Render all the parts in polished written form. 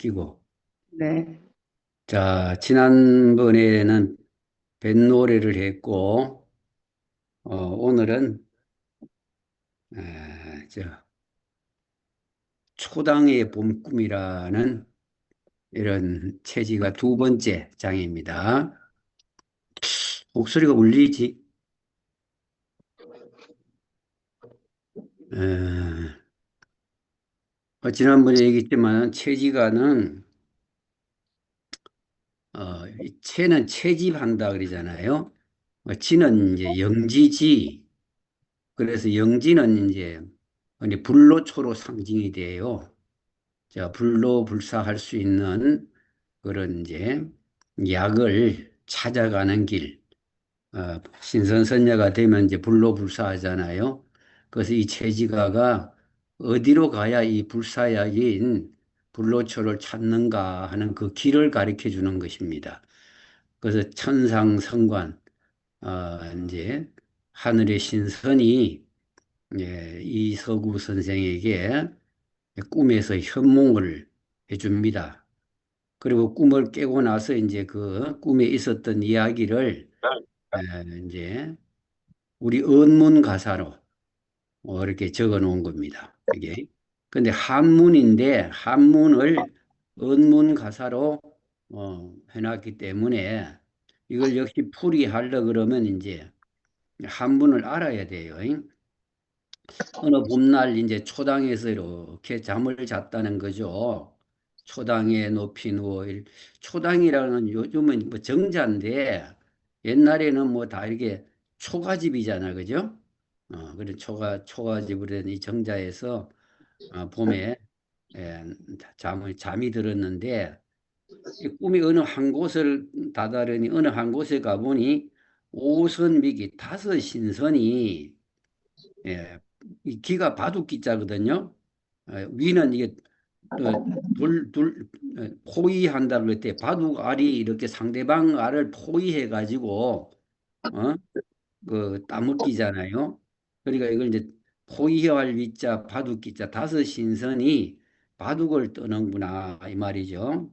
끼고. 네, 자, 지난번에는 뱃노래를 했고, 오늘은, 초당의 봄꿈이라는 이런 체지가 두 번째 장입니다. 목소리가 울리지? 에, 지난번에 얘기했지만 체지가는, 이 체는 체집한다 그러잖아요. 지는 이제 영지지. 그래서 영지는 이제 불로초로 상징이 돼요. 자, 불로불사할 수 있는 그런 이제 약을 찾아가는 길, 신선선녀가 되면 이제 불로불사하잖아요. 그래서 이 채지가가 어디로 가야 이 불사약인 불로초를 찾는가 하는 그 길을 가르쳐 주는 것입니다. 그래서 천상성관, 이제 하늘의 신선이 이서구 선생에게 꿈에서 현몽을 해줍니다. 그리고 꿈을 깨고 나서 이제 그 꿈에 있었던 이야기를 이제 우리 언문 가사로 이렇게 적어 놓은 겁니다. 이게. 근데 한문인데 한문을 언문 가사로 해놨기 때문에 이걸 역시 풀이하려 그러면 이제 한문을 알아야 돼요. 어느 봄날 이제 초당에서 이렇게 잠을 잤다는 거죠. 초당에 높이 누워 초당이라는 요즘은 뭐 정자인데 옛날에는 뭐 다 이렇게 초가집이잖아, 그죠? 그런 초가집으로 된 이 정자에서 봄에 예, 잠이 들었는데 이 꿈이 어느 한 곳을 다다르니 어느 한 곳에 가보니 오선미기 다섯 신선이 예, 이 기가 바둑기자거든요. 위는 이게 포위한다 그럴 때 바둑 알이 이렇게 상대방 알을 포위해 가지고 어? 그 따먹기잖아요. 그러니까 이걸 이제 포위할 위자 바둑기자 다섯 신선이 바둑을 떠는구나 이 말이죠.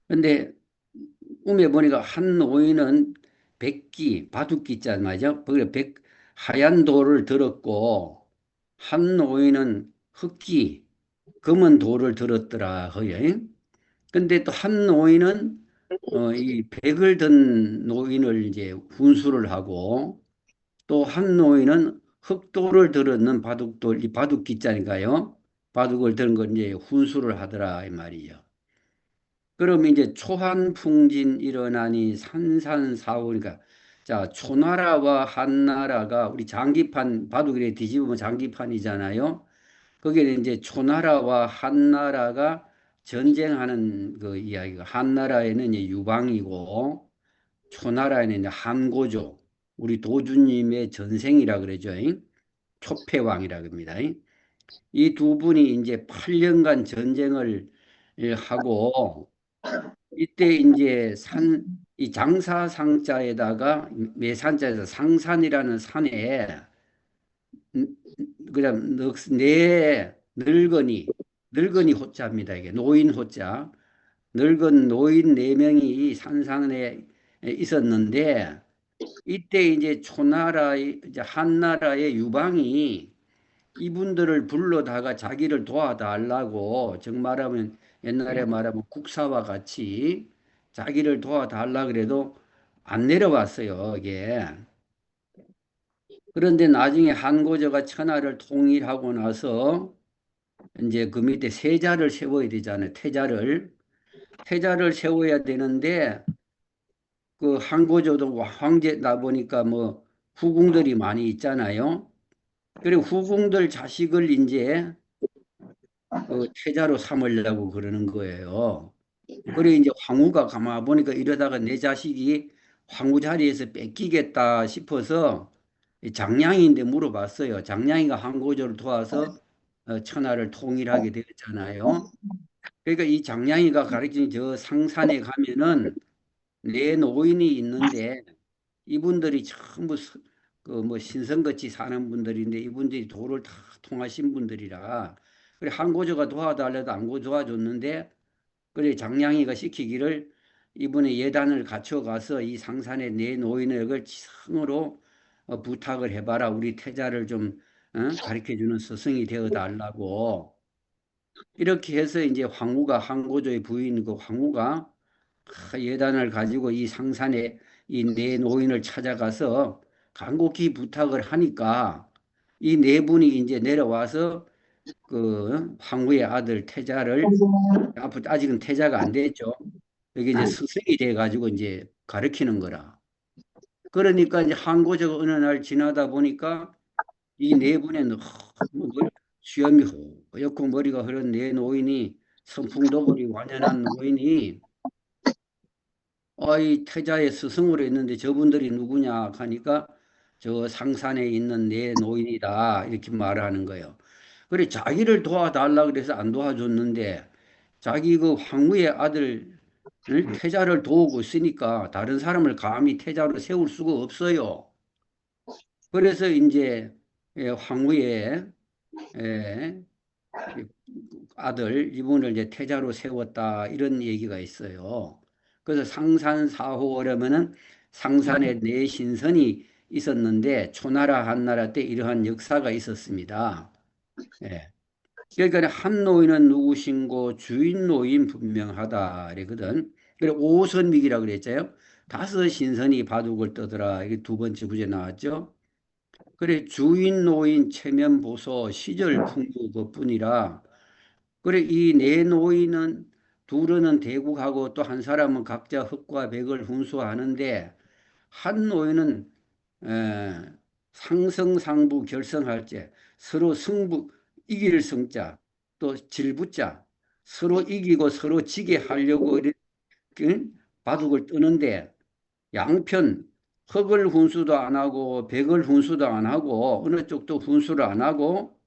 근데 꿈에 보니까 한 노인은 백기 바둑기자 말이죠. 그래 하얀 돌을 들었고 한 노인은 흑기 검은 돌을 들었더라 허여. 근데 또 한 노인은 이 백을 든 노인을 이제 훈수를 하고 또 한 노인은 흑돌을 들었는 바둑돌 이 바둑기자니까요. 바둑을 들은 걸 이제 훈수를 하더라 이 말이죠. 그럼 이제 초한풍진 일어나니 산산사후 그러니까 자 초나라와 한나라가 우리 장기판 바둑에 뒤집으면 장기판이잖아요. 거기에 이제 초나라와 한나라가 전쟁하는 그 이야기가 한나라에는 이제 유방이고 초나라에는 이제 한고조 우리 도주님의 전생이라 그러죠. 초패왕이라 그럽니다. 이 두 분이 이제 8년간 전쟁을 하고 이때 이제 이 장사상자에다가 매산자에서 상산이라는 산에 그냥 늙은이 호자입니다. 이게 노인 호자. 늙은 노인 네 명이 이 산상에 있었는데 이때 이제 이제 한나라의 유방이 이분들을 불러다가 자기를 도와달라고 정말하면 옛날에 말하면 국사와 같이 자기를 도와달라 그래도 안 내려왔어요, 이게. 그런데 나중에 한고조가 천하를 통일하고 나서 이제 그 밑에 세자를 세워야 되잖아요. 태자를 세워야 되는데 그 한고조도 황제다 보니까 뭐 후궁들이 많이 있잖아요. 그리고 후궁들 자식을 이제 그 태자로 삼으려고 그러는 거예요. 그래 이제 황후가 가만 보니까 이러다가 내 자식이 황후 자리에서 뺏기겠다 싶어서 이 장량이인데 물어봤어요. 장량이가 한고조를 도와서 천하를 통일하게 되었잖아요. 그러니까 이 장량이가 가르친 저 상산에 가면은 내 노인이 있는데 이분들이 전부 그 뭐 신성같이 사는 분들인데 이분들이 도를 다 통하신 분들이라 그래 한고조가 도와달래도 안 도와줬는데 그래 장량이가 시키기를 이번에 예단을 갖춰가서 이 상산의 내 노인을 성으로 부탁을 해봐라. 우리 태자를 좀 가르쳐주는 스승이 되어 달라고. 이렇게 해서 이제 황후가 한고조의 부인 그 황후가 예단을 가지고 이 상산에 이 네 노인을 찾아가서 간곡히 부탁을 하니까 이 네 분이 이제 내려와서 그 황후의 아들 태자를 아직은 태자가 안 됐죠. 여기 이제 스승이 돼 가지고 이제 가르치는 거라. 그러니까 이제 한고적 어느 날 지나다 보니까 이 네 분의 뭐 수염이 허옇고 머리가 흐른 네 노인이 선풍도벌이 완연한 노인이 이 태자의 스승으로 했는데 저분들이 누구냐 하니까 저 상산에 있는 내 노인이다 이렇게 말하는 거예요. 그래 자기를 도와달라 그래서 안 도와줬는데 자기 그 황후의 아들 태자를 도우고 있으니까 다른 사람을 감히 태자로 세울 수가 없어요. 그래서 이제 황후의 예, 아들 이분을 이제 태자로 세웠다 이런 얘기가 있어요. 그래서 상산사호라면은 상산에 네 신선이 있었는데 초나라 한나라 때 이러한 역사가 있었습니다. 예. 그러니까 한 노인은 누구신고 주인 노인 분명하다 이랬거든. 그래 오선미기라 그랬잖아요. 다섯 신선이 바둑을 떠더라. 이게 두 번째 구제 나왔죠. 그래 주인 노인 체면 보소 시절 풍부 그뿐이라. 그래 이 네 노인은 둘은 대국하고 또 한 사람은 각자 흑과 백을 훈수하는데 한 노인은 에, 상성상부 결성할제 서로 승부 이길 성자 또 질부자 서로 이기고 서로 지게 하려고 이렇게 바둑을 뜨는데 양편 흑을 훈수도 안 하고 백을 훈수도 안 하고 어느 쪽도 훈수를 안 하고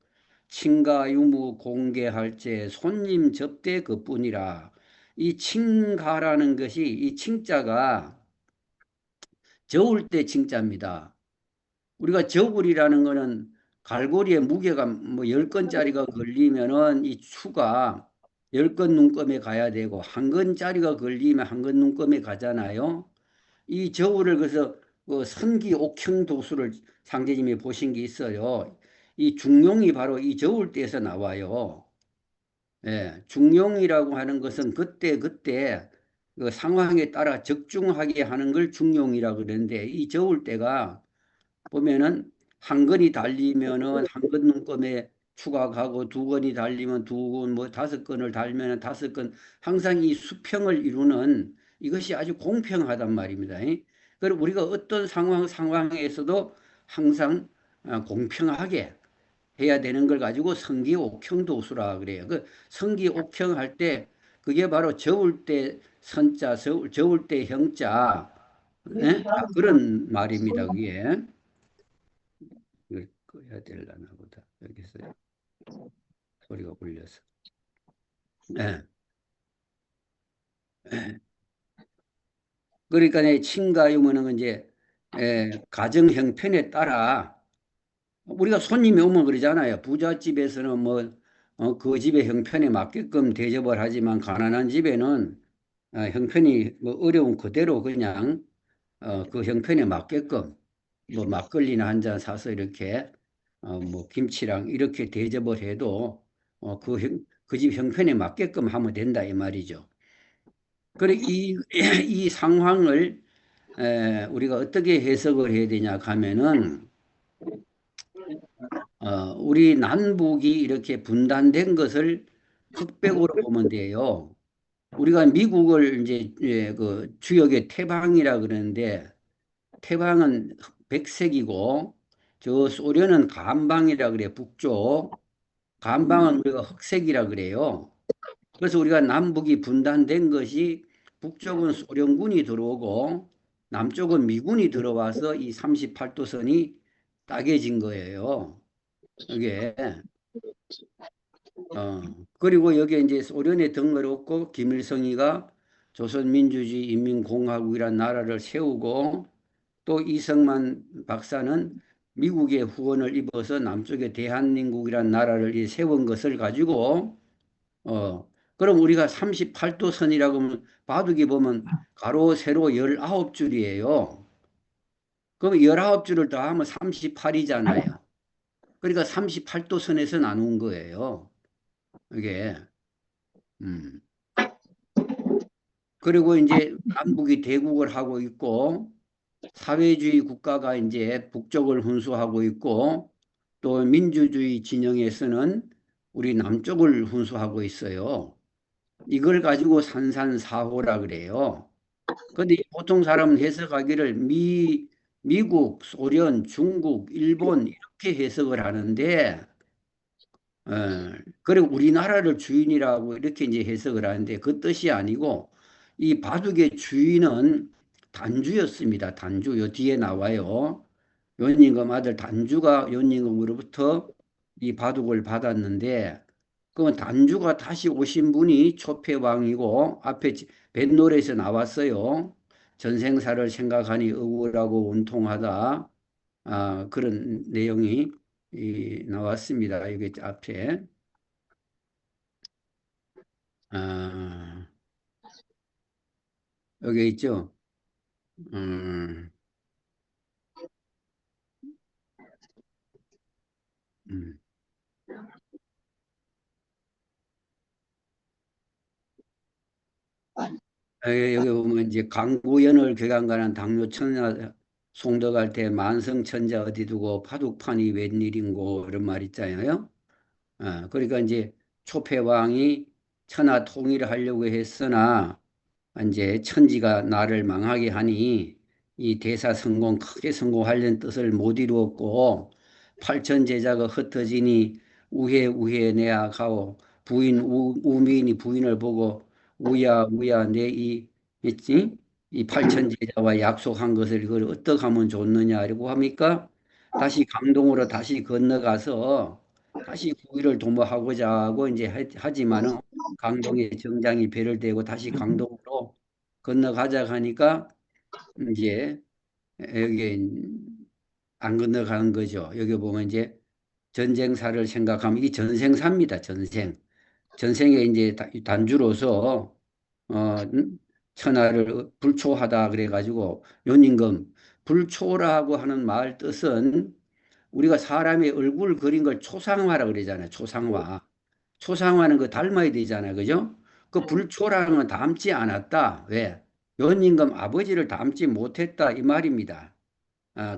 친가 유무 공개할제 손님 접대 그뿐이라. 이 친가라는 것이 이 칭자가 저울 때 칭자입니다. 우리가 저울이라는 거는 갈고리에 무게가 뭐 10건짜리가 걸리면은 이 추가 10건 눈금에 가야 되고 한 건짜리가 걸리면 한 건 눈금에 가잖아요. 이 저울을 그래서 그 선기 옥형 도수를 상제님이 보신 게 있어요. 이 중용이 바로 이 저울대에서 나와요. 예, 중용이라고 하는 것은 그때 그 상황에 따라 적중하게 하는 걸 중용이라고 그러는데 이 저울대가 보면은 한 건이 달리면은 한 건 눈금에 추가가고 두 건이 달리면 두 건, 뭐 다섯 건을 달면은 다섯 건 항상 이 수평을 이루는 이것이 아주 공평하단 말입니다. 그리고 우리가 어떤 상황에서도 항상 공평하게 해야 되는 걸 가지고 성기옥형도수라 그래요. 그 성기옥형 할 때 그게 바로 저울 때 선자, 저울 때 형자, 그런 말입니다. 그게. 이걸 꺼야 되려나 보다. 여기서 소리가 울려서. 예. 예. 그러니까 친가 유무는 이제 가정 형편에 따라 우리가 손님이 오면 그러잖아요. 부잣집에서는 뭐 그 집의 형편에 맞게끔 대접을 하지만 가난한 집에는 형편이 뭐 어려운 그대로 그냥 그 형편에 맞게끔 뭐 막걸리나 한 잔 사서 이렇게 뭐 김치랑 이렇게 대접을 해도 그 집 형편에 맞게끔 하면 된다 이 말이죠. 그래 이 상황을 우리가 어떻게 해석을 해야 되냐 하면은 우리 남북이 이렇게 분단된 것을 흑백으로 보면 돼요. 우리가 미국을 이제 그 주역의 태방이라 그러는데 태방은 백색이고 저 소련은 간방이라 그래 북쪽. 간방은 우리가 흑색이라 그래요. 그래서 우리가 남북이 분단된 것이 북쪽은 소련군이 들어오고 남쪽은 미군이 들어와서 이 38도선이 따개진 거예요. 이게 그리고 여기에 이제 소련의 등을 얻고 김일성이가 조선민주주의 인민공화국이라는 나라를 세우고 또 이승만 박사는 미국의 후원을 입어서 남쪽에 대한민국이라는 나라를 세운 것을 가지고 그럼 우리가 38도 선이라고 하면 바둑이 보면 가로 세로 19줄이에요. 그럼 19줄을 더하면 38이잖아요. 그러니까 38도 선에서 나눈 거예요. 이게. 음. 그리고 이제 남북이 대국을 하고 있고 사회주의 국가가 이제 북쪽을 훈수하고 있고 또 민주주의 진영에서는 우리 남쪽을 훈수하고 있어요. 이걸 가지고 산산사호라 그래요. 근데 보통 사람은 해석하기를 미국, 소련, 중국, 일본 이렇게 해석을 하는데 그리고 우리나라를 주인이라고 이렇게 이제 해석을 하는데 그 뜻이 아니고 이 바둑의 주인은 단주였습니다. 단주. 요 뒤에 나와요. 연임금 아들 단주가 연임금으로부터 이 바둑을 받았는데 그 단주가 다시 오신 분이 초패왕이고 앞에 뱃노래에서 나왔어요. 전생사를 생각하니 억울하고 원통하다. 그런 내용이 나왔습니다. 여기 앞에. 아, 여기 있죠. 음, 음. 여기 보면 이제 강구연을 격안가는 당뇨 천하 송덕할 때 만성천자 어디 두고 바둑판이 웬일인고 이런 말 있잖아요. 그러니까 이제 초패왕이 천하 통일을 하려고 했으나 이제 천지가 나를 망하게 하니 이 대사 성공 크게 성공하려는 뜻을 못 이루었고 팔천 제자가 흩어지니 우회 우회 내악하오 부인 우미인이 부인을 보고 우야 우야 내 이 있지 이 팔천 제자와 약속한 것을 그걸 어떻게 하면 좋느냐 이러고 합니까? 다시 강동으로 다시 건너가서 다시 구의를 도모하고자 하고 이제 하지만은 강동의 정장이 배를 대고 다시 강동으로 건너가자 하니까 이제 여기 안 건너가는 거죠. 여기 보면 이제 전쟁사를 생각하면 이 전생사입니다. 전생. 전생에 이제 단주로서 천하를 불초하다 그래가지고 연임금 불초라고 하는 말 뜻은 우리가 사람의 얼굴 그린 걸 초상화라 그러잖아요. 초상화. 초상화는 그 닮아야 되잖아요. 그죠? 그 불초라는 건 닮지 않았다. 왜? 연임금 아버지를 닮지 못했다. 이 말입니다.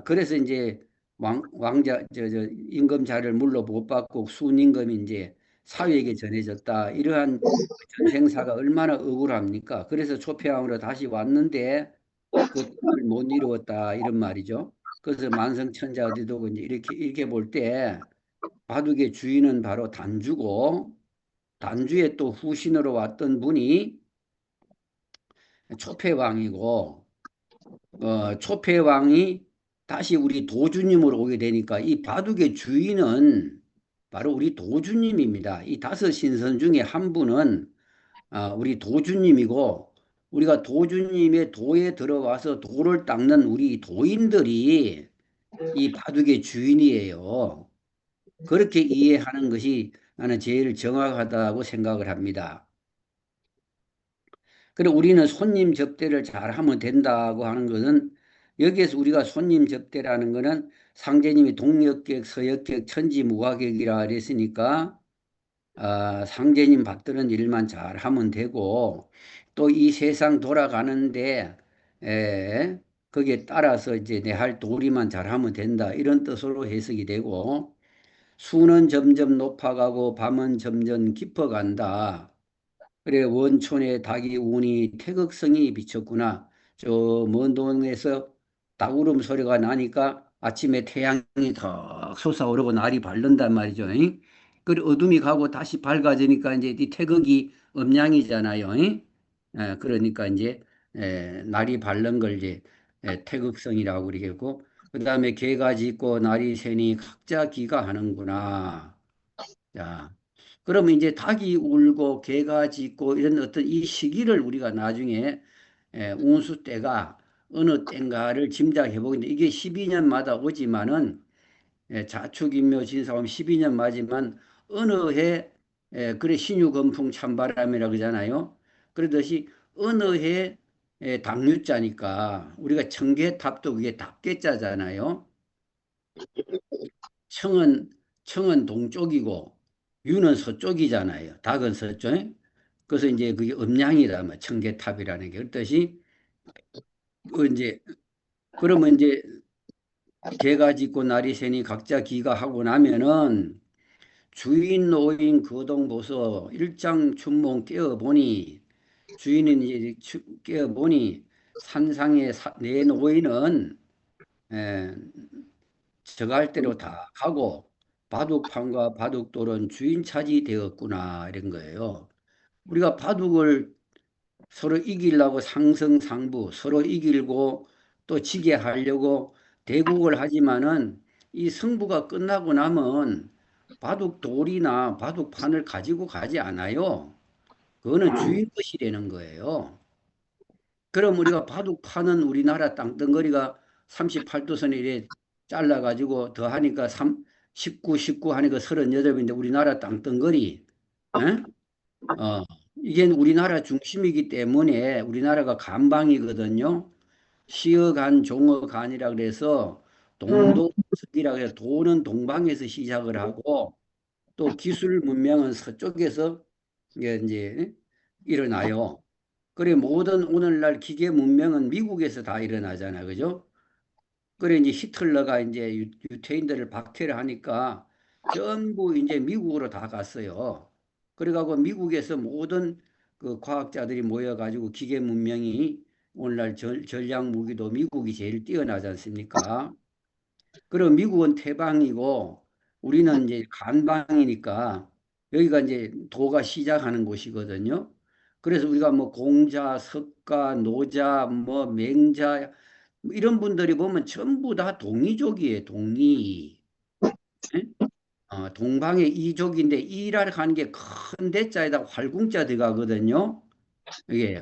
그래서 이제 왕자, 임금자를 물로 못 받고 순임금이 이제 사위에게 전해졌다. 이러한 전생사가 얼마나 억울합니까? 그래서 초패왕으로 다시 왔는데 그 뜻을 못 이루었다. 이런 말이죠. 그래서 만성천자 어디도 이제 이렇게 볼 때 바둑의 주인은 바로 단주고 단주에 또 후신으로 왔던 분이 초패왕이고 초패왕이 다시 우리 도주님으로 오게 되니까 이 바둑의 주인은 바로 우리 도주님입니다. 이 다섯 신선 중에 한 분은 우리 도주님이고 우리가 도주님의 도에 들어와서 도를 닦는 우리 도인들이 이 바둑의 주인이에요. 그렇게 이해하는 것이 나는 제일 정확하다고 생각을 합니다. 그리고 우리는 손님 접대를 잘 하면 된다고 하는 것은 여기에서 우리가 손님 접대라는 것은 상제님이 동역객, 서역객, 천지무화객이라 그랬으니까 상제님 받드는 일만 잘 하면 되고 또 이 세상 돌아가는데 에, 거기에 따라서 이제 내 할 도리만 잘하면 된다 이런 뜻으로 해석이 되고 수는 점점 높아가고 밤은 점점 깊어간다. 그래, 원촌에 닭이 우니 태극성이 비쳤구나. 저 먼 동에서 닭울음 소리가 나니까 아침에 태양이 턱 솟아오르고 날이 밝는단 말이죠. 잉? 그리고 어둠이 가고 다시 밝아지니까 이제 이 태극이 음양이잖아요. 잉? 그러니까 이제 날이 밝는 걸 이제 태극성이라고 그러겠고, 그 다음에 개가 짖고 날이 새니 각자 기가 하는구나. 자, 그러면 이제 닭이 울고 개가 짖고 이런 어떤 이 시기를 우리가 나중에 운수 때가 어느 때인가를 짐작해 보겠는데 이게 12년마다 오지만은 자축인묘 진사오면 12년 맞이만 어느 해 그래 신유건풍 찬바람이라 그러잖아요. 그러듯이 어느 해 당유자니까 우리가 청계탑도 그게 답계자잖아요. 청은 청은 동쪽이고 유는 서쪽이잖아요. 닭은 서쪽. 그래서 이제 그게 음양이다, 뭐 청계탑이라는 게 그렇듯이 이제 그러면 이제 개가 짖고 날이 새니 각자 기가하고 나면은 주인 노인 거동보서 일장춘몽 깨어보니 주인은 이제 깨어보니 산상의 내 노인은 에, 저갈 대로 다 가고 바둑판과 바둑돌은 주인 차지 되었구나 이런 거예요. 우리가 바둑을 서로 이기려고 상승상부 서로 이기고 또 지게 하려고 대국을 하지만은 이 승부가 끝나고 나면 바둑돌이나 바둑판을 가지고 가지 않아요. 그거는 주인 것이 되는 거예요. 그럼 우리가 바둑판은 우리나라 땅덩어리가 38도선에 이래 잘라가지고 더 하니까 19 하니까 38인데 우리나라 땅덩어리, 에? 어, 이게 우리나라 중심이기 때문에 우리나라가 간방이거든요. 시어간, 종어간이라 그래서 동동석이라 그래서 도는 동방에서 시작을 하고 또 기술 문명은 서쪽에서 이제 일어나요. 그래 모든 오늘날 기계 문명은 미국에서 다 일어나잖아, 그죠? 그래 이제 히틀러가 이제 유태인들을 박해를 하니까 전부 이제 미국으로 다 갔어요. 그래가고 미국에서 모든 그 과학자들이 모여가지고 기계 문명이 오늘날 전략 무기도 미국이 제일 뛰어나지 않습니까? 그럼 미국은 태방이고 우리는 이제 간방이니까 여기가 이제 도가 시작하는 곳이거든요. 그래서 우리가 뭐 공자, 석가, 노자, 뭐 맹자 뭐 이런 분들이 보면 전부 다 동이족이에요. 동이. 예? 동방의 이족인데 이라고 하는 게 큰 대자에다 활궁자 들어가거든요.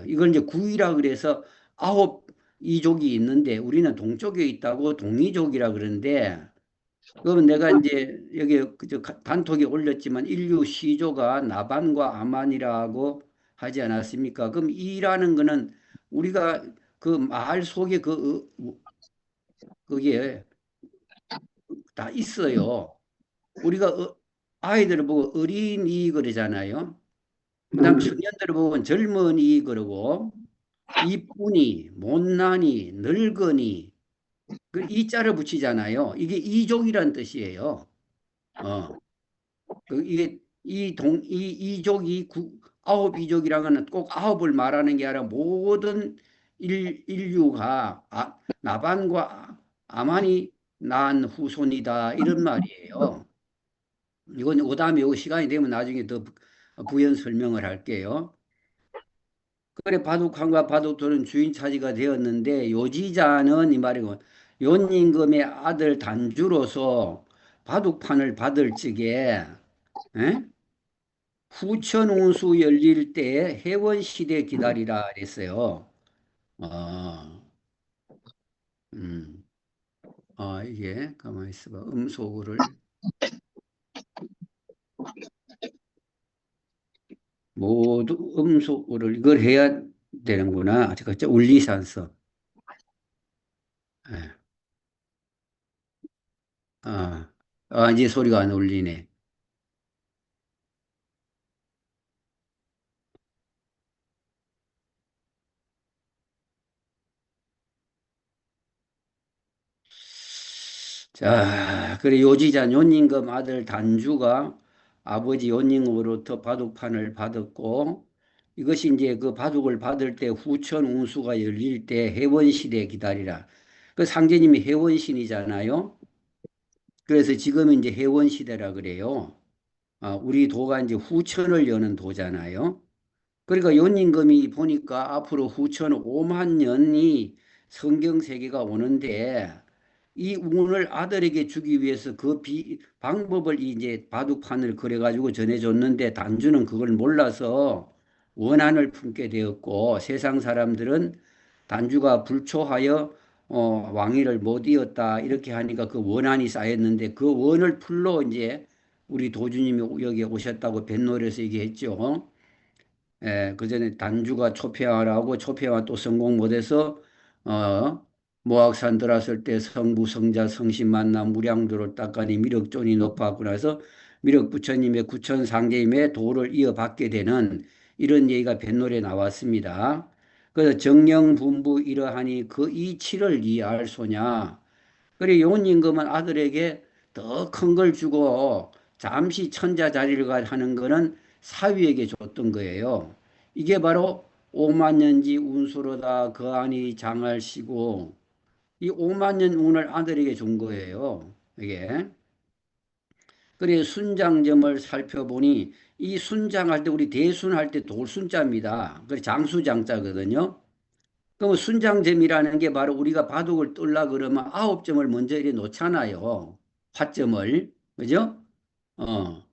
이걸 이제 구이라 그래서 아홉 이족이 있는데 우리는 동쪽에 있다고 동이족이라 그러는데 그럼 내가 이제 여기 그저 단톡에 올렸지만 인류 시조가 나반과 아만이라고 하지 않았습니까? 그럼 이라는 거는 우리가 그 말 속에 그게 다 있어요. 우리가 아이들을 보고 어린이 그러잖아요. 그다음 청년들을 보고 젊은이 그러고 이쁘니, 못나니, 늙으니 그 이자를 붙이잖아요. 이게 이족이란 뜻이에요. 어. 이게 이족이 아홉 이족이라는 거는 꼭 아홉을 말하는 게 아니라 모든 인류가 나반과 아만이 낳은 후손이다 이런 말이에요. 이건 오다음에 요 시간이 되면 나중에 더 부연 설명을 할게요. 그래 바둑한과 바둑돌은 주인 차지가 되었는데 요지자는 이 말이고 연임금의 아들 단주로서 바둑판을 받을 적에 에? 후천운수 열릴 때 해원시대 기다리라 그랬어요. 어, 음, 이게 가만히 있어봐. 음소거를 모두 음소거를 이걸 해야 되는구나. 그쵸? 울리산서. 예. 이제 소리가 안 울리네. 자, 그래 요지자 요임금 아들 단주가 아버지 요임금으로부터 바둑판을 받았고 이것이 이제 그 바둑을 받을 때 후천 운수가 열릴 때 해원시대 기다리라. 그 상제님이 해원신이잖아요. 그래서 지금은 이제 해원시대라 그래요. 우리 도가 이제 후천을 여는 도잖아요. 그러니까 연임금이 보니까 앞으로 후천 5만 년이 성경 세계가 오는데 이 운을 아들에게 주기 위해서 그 방법을 이제 바둑판을 그려가지고 전해줬는데 단주는 그걸 몰라서 원한을 품게 되었고 세상 사람들은 단주가 불초하여 왕위를 못 이었다 이렇게 하니까 그 원한이 쌓였는데 그 원을 풀로 이제 우리 도주님이 여기 오셨다고 뱃놀에서 얘기했죠. 예, 그 전에 단주가 초패하라고 초패화 또 성공 못해서 어, 모악산 들어왔을 때 성부 성자 성신 만나 무량도를 닦아니 미륵존이 높았고 나서 미륵부처님의 구천상제임의 도를 이어받게 되는 이런 얘기가 뱃놀에 나왔습니다. 그래서 정령분부 이러하니 그 이치를 이해할 소냐. 그래 용인임금은 아들에게 더 큰 걸 주고 잠시 천자 자리를 하는 거는 사위에게 줬던 거예요. 이게 바로 오만년지 운수로다 그 안이 장을 쉬고 이 오만년 운을 아들에게 준 거예요. 이게. 그래 순장점을 살펴보니 이 순장할 때 우리 대순할 때 돌순자입니다. 그래 장수장자거든요. 그럼 순장점이라는 게 바로 우리가 바둑을 뜰라 그러면 9점을 먼저 이렇게 놓잖아요. 화점을. 그죠? 어.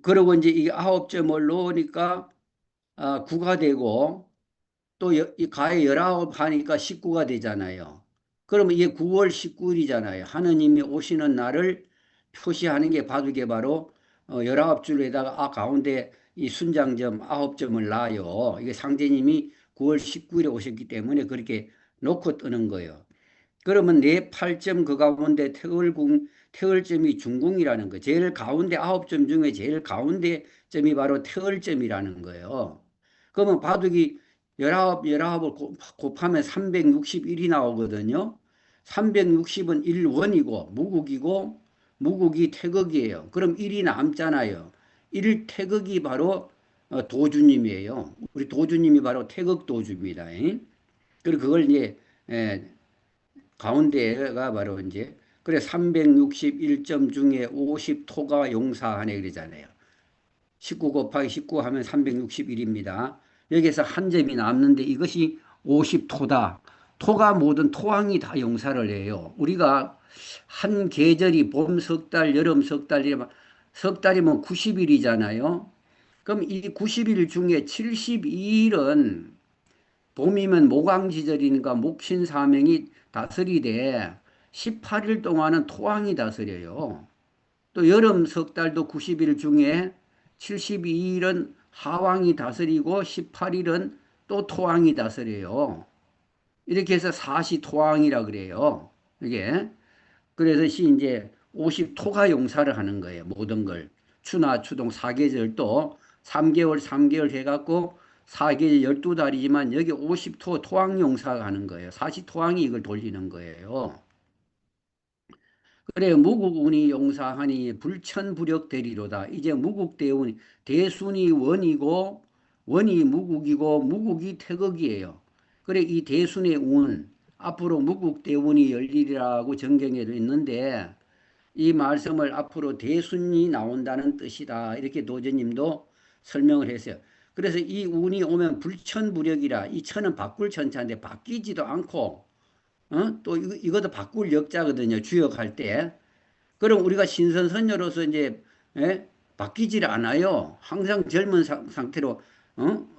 그리고 이제 이 9점을 놓으니까 구가 되고 또 이 가에 19 하니까 19가 되잖아요. 그러면 이게 9월 19일이잖아요. 하느님이 오시는 날을 표시하는 게 바둑에 바로 19줄에다가 가운데 이 순장점 9점을 놔요. 이게 상제님이 9월 19일에 오셨기 때문에 그렇게 놓고 뜨는 거예요. 그러면 네 8점 그 가운데 태을점이 중궁이라는 거. 제일 가운데 9점 중에 제일 가운데 점이 바로 태을점이라는 거예요. 그러면 바둑이 19을 곱하면 361이 나오거든요. 360은 1원이고 무국이고 무국이 태극이에요. 그럼 1이 남잖아요. 1 태극이 바로 도주님이에요. 우리 도주님이 바로 태극 도주입니다. 그리고 그걸 이제 에, 가운데가 바로 이제 그래 361점 중에 50토가 용사하네 그러잖아요. 19 곱하기 19 하면 361입니다. 여기서 한 점이 남는데 이것이 50토다. 토가 모든 토항이 다 용사를 해요. 우리가 한 계절이 봄 석 달, 여름 석 달, 석 달이면 90일이잖아요. 그럼 이 90일 중에 72일은 봄이면 모광지절이니까 목신사명이 다스리되 18일 동안은 토항이 다스려요. 또 여름 석 달도 90일 중에 72일은 하왕이 다스리고 18일은 또 토왕이 다스려요. 이렇게 해서 사시토왕이라 그래요. 이게 그래서 이제 50토가 용사를 하는 거예요. 모든 걸. 추나 추동 사계절도 3개월 3개월 해갖고 4계절 12달이지만 여기 50토 토왕 용사가 하는 거예요. 사시토왕이 이걸 돌리는 거예요. 그래 무국운이 용사하니 불천불역 대리로다. 이제 무국대운 대순이 원이고 원이 무국이고 무국이 태극이에요. 그래 이 대순의 운 앞으로 무국대운이 열리리라고 정경에도 있는데 이 말씀을 앞으로 대순이 나온다는 뜻이다. 이렇게 도저님도 설명을 했어요. 그래서 이 운이 오면 불천불역이라 이 천은 바꿀 천자인데 바뀌지도 않고 또 이것도 바꿀 역자거든요. 주역할 때. 그럼 우리가 신선선녀로서 이제 바뀌질 않아요. 항상 젊은 상태로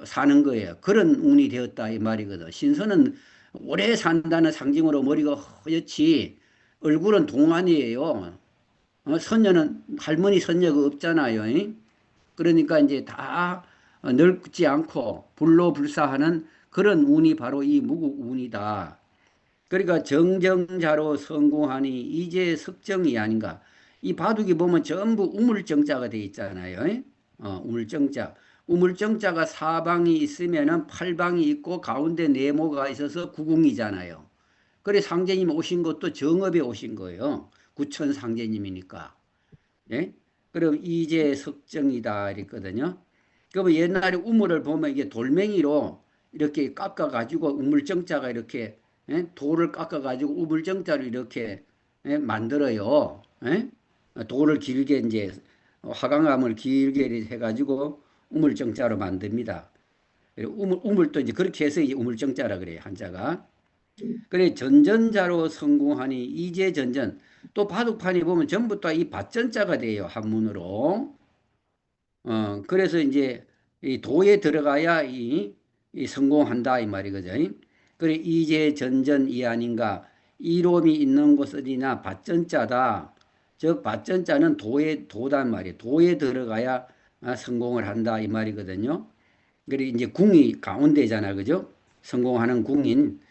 사는 거예요. 그런 운이 되었다 이 말이거든. 신선은 오래 산다는 상징으로 머리가 허옇지 얼굴은 동안이에요. 선녀는 할머니 선녀가 없잖아요. 그러니까 이제 다 늙지 않고 불로불사하는 그런 운이 바로 이 무국운이다. 그러니까 정정자로 성공하니 이제 석정이 아닌가. 이 바둑이 보면 전부 우물정자가 돼 있잖아요. 우물정자. 우물정자가 사방이 있으면은 팔방이 있고 가운데 네모가 있어서 구궁이잖아요. 그래 상제님 오신 것도 정업에 오신 거예요. 구천 상제님이니까. 예? 그럼 이제 석정이다 이랬거든요. 그러면 옛날에 우물을 보면 이게 돌멩이로 이렇게 깎아가지고 우물정자가 이렇게 돌을 깎아가지고 우물정자를 이렇게 만들어요. 돌을 길게 이제 화강암을 길게 해가지고 우물정자로 만듭니다. 우물도 이제 그렇게 해서 이제 우물정자라 그래요 한자가. 그래 전전자로 성공하니 이제 전전 또 바둑판에 보면 전부 다 이 밭전자가 돼요 한문으로. 그래서 이제 이 도에 들어가야 이 성공한다 이 말이거든. 그래 이제 전전 이 아닌가 이롬이 있는 곳 어디나 밭전자다. 즉 밭전자는 도에 도단 말이에요. 도에 들어가야 성공을 한다 이 말이거든요. 그리고 이제 궁이 가운데잖아, 그죠? 성공하는 궁인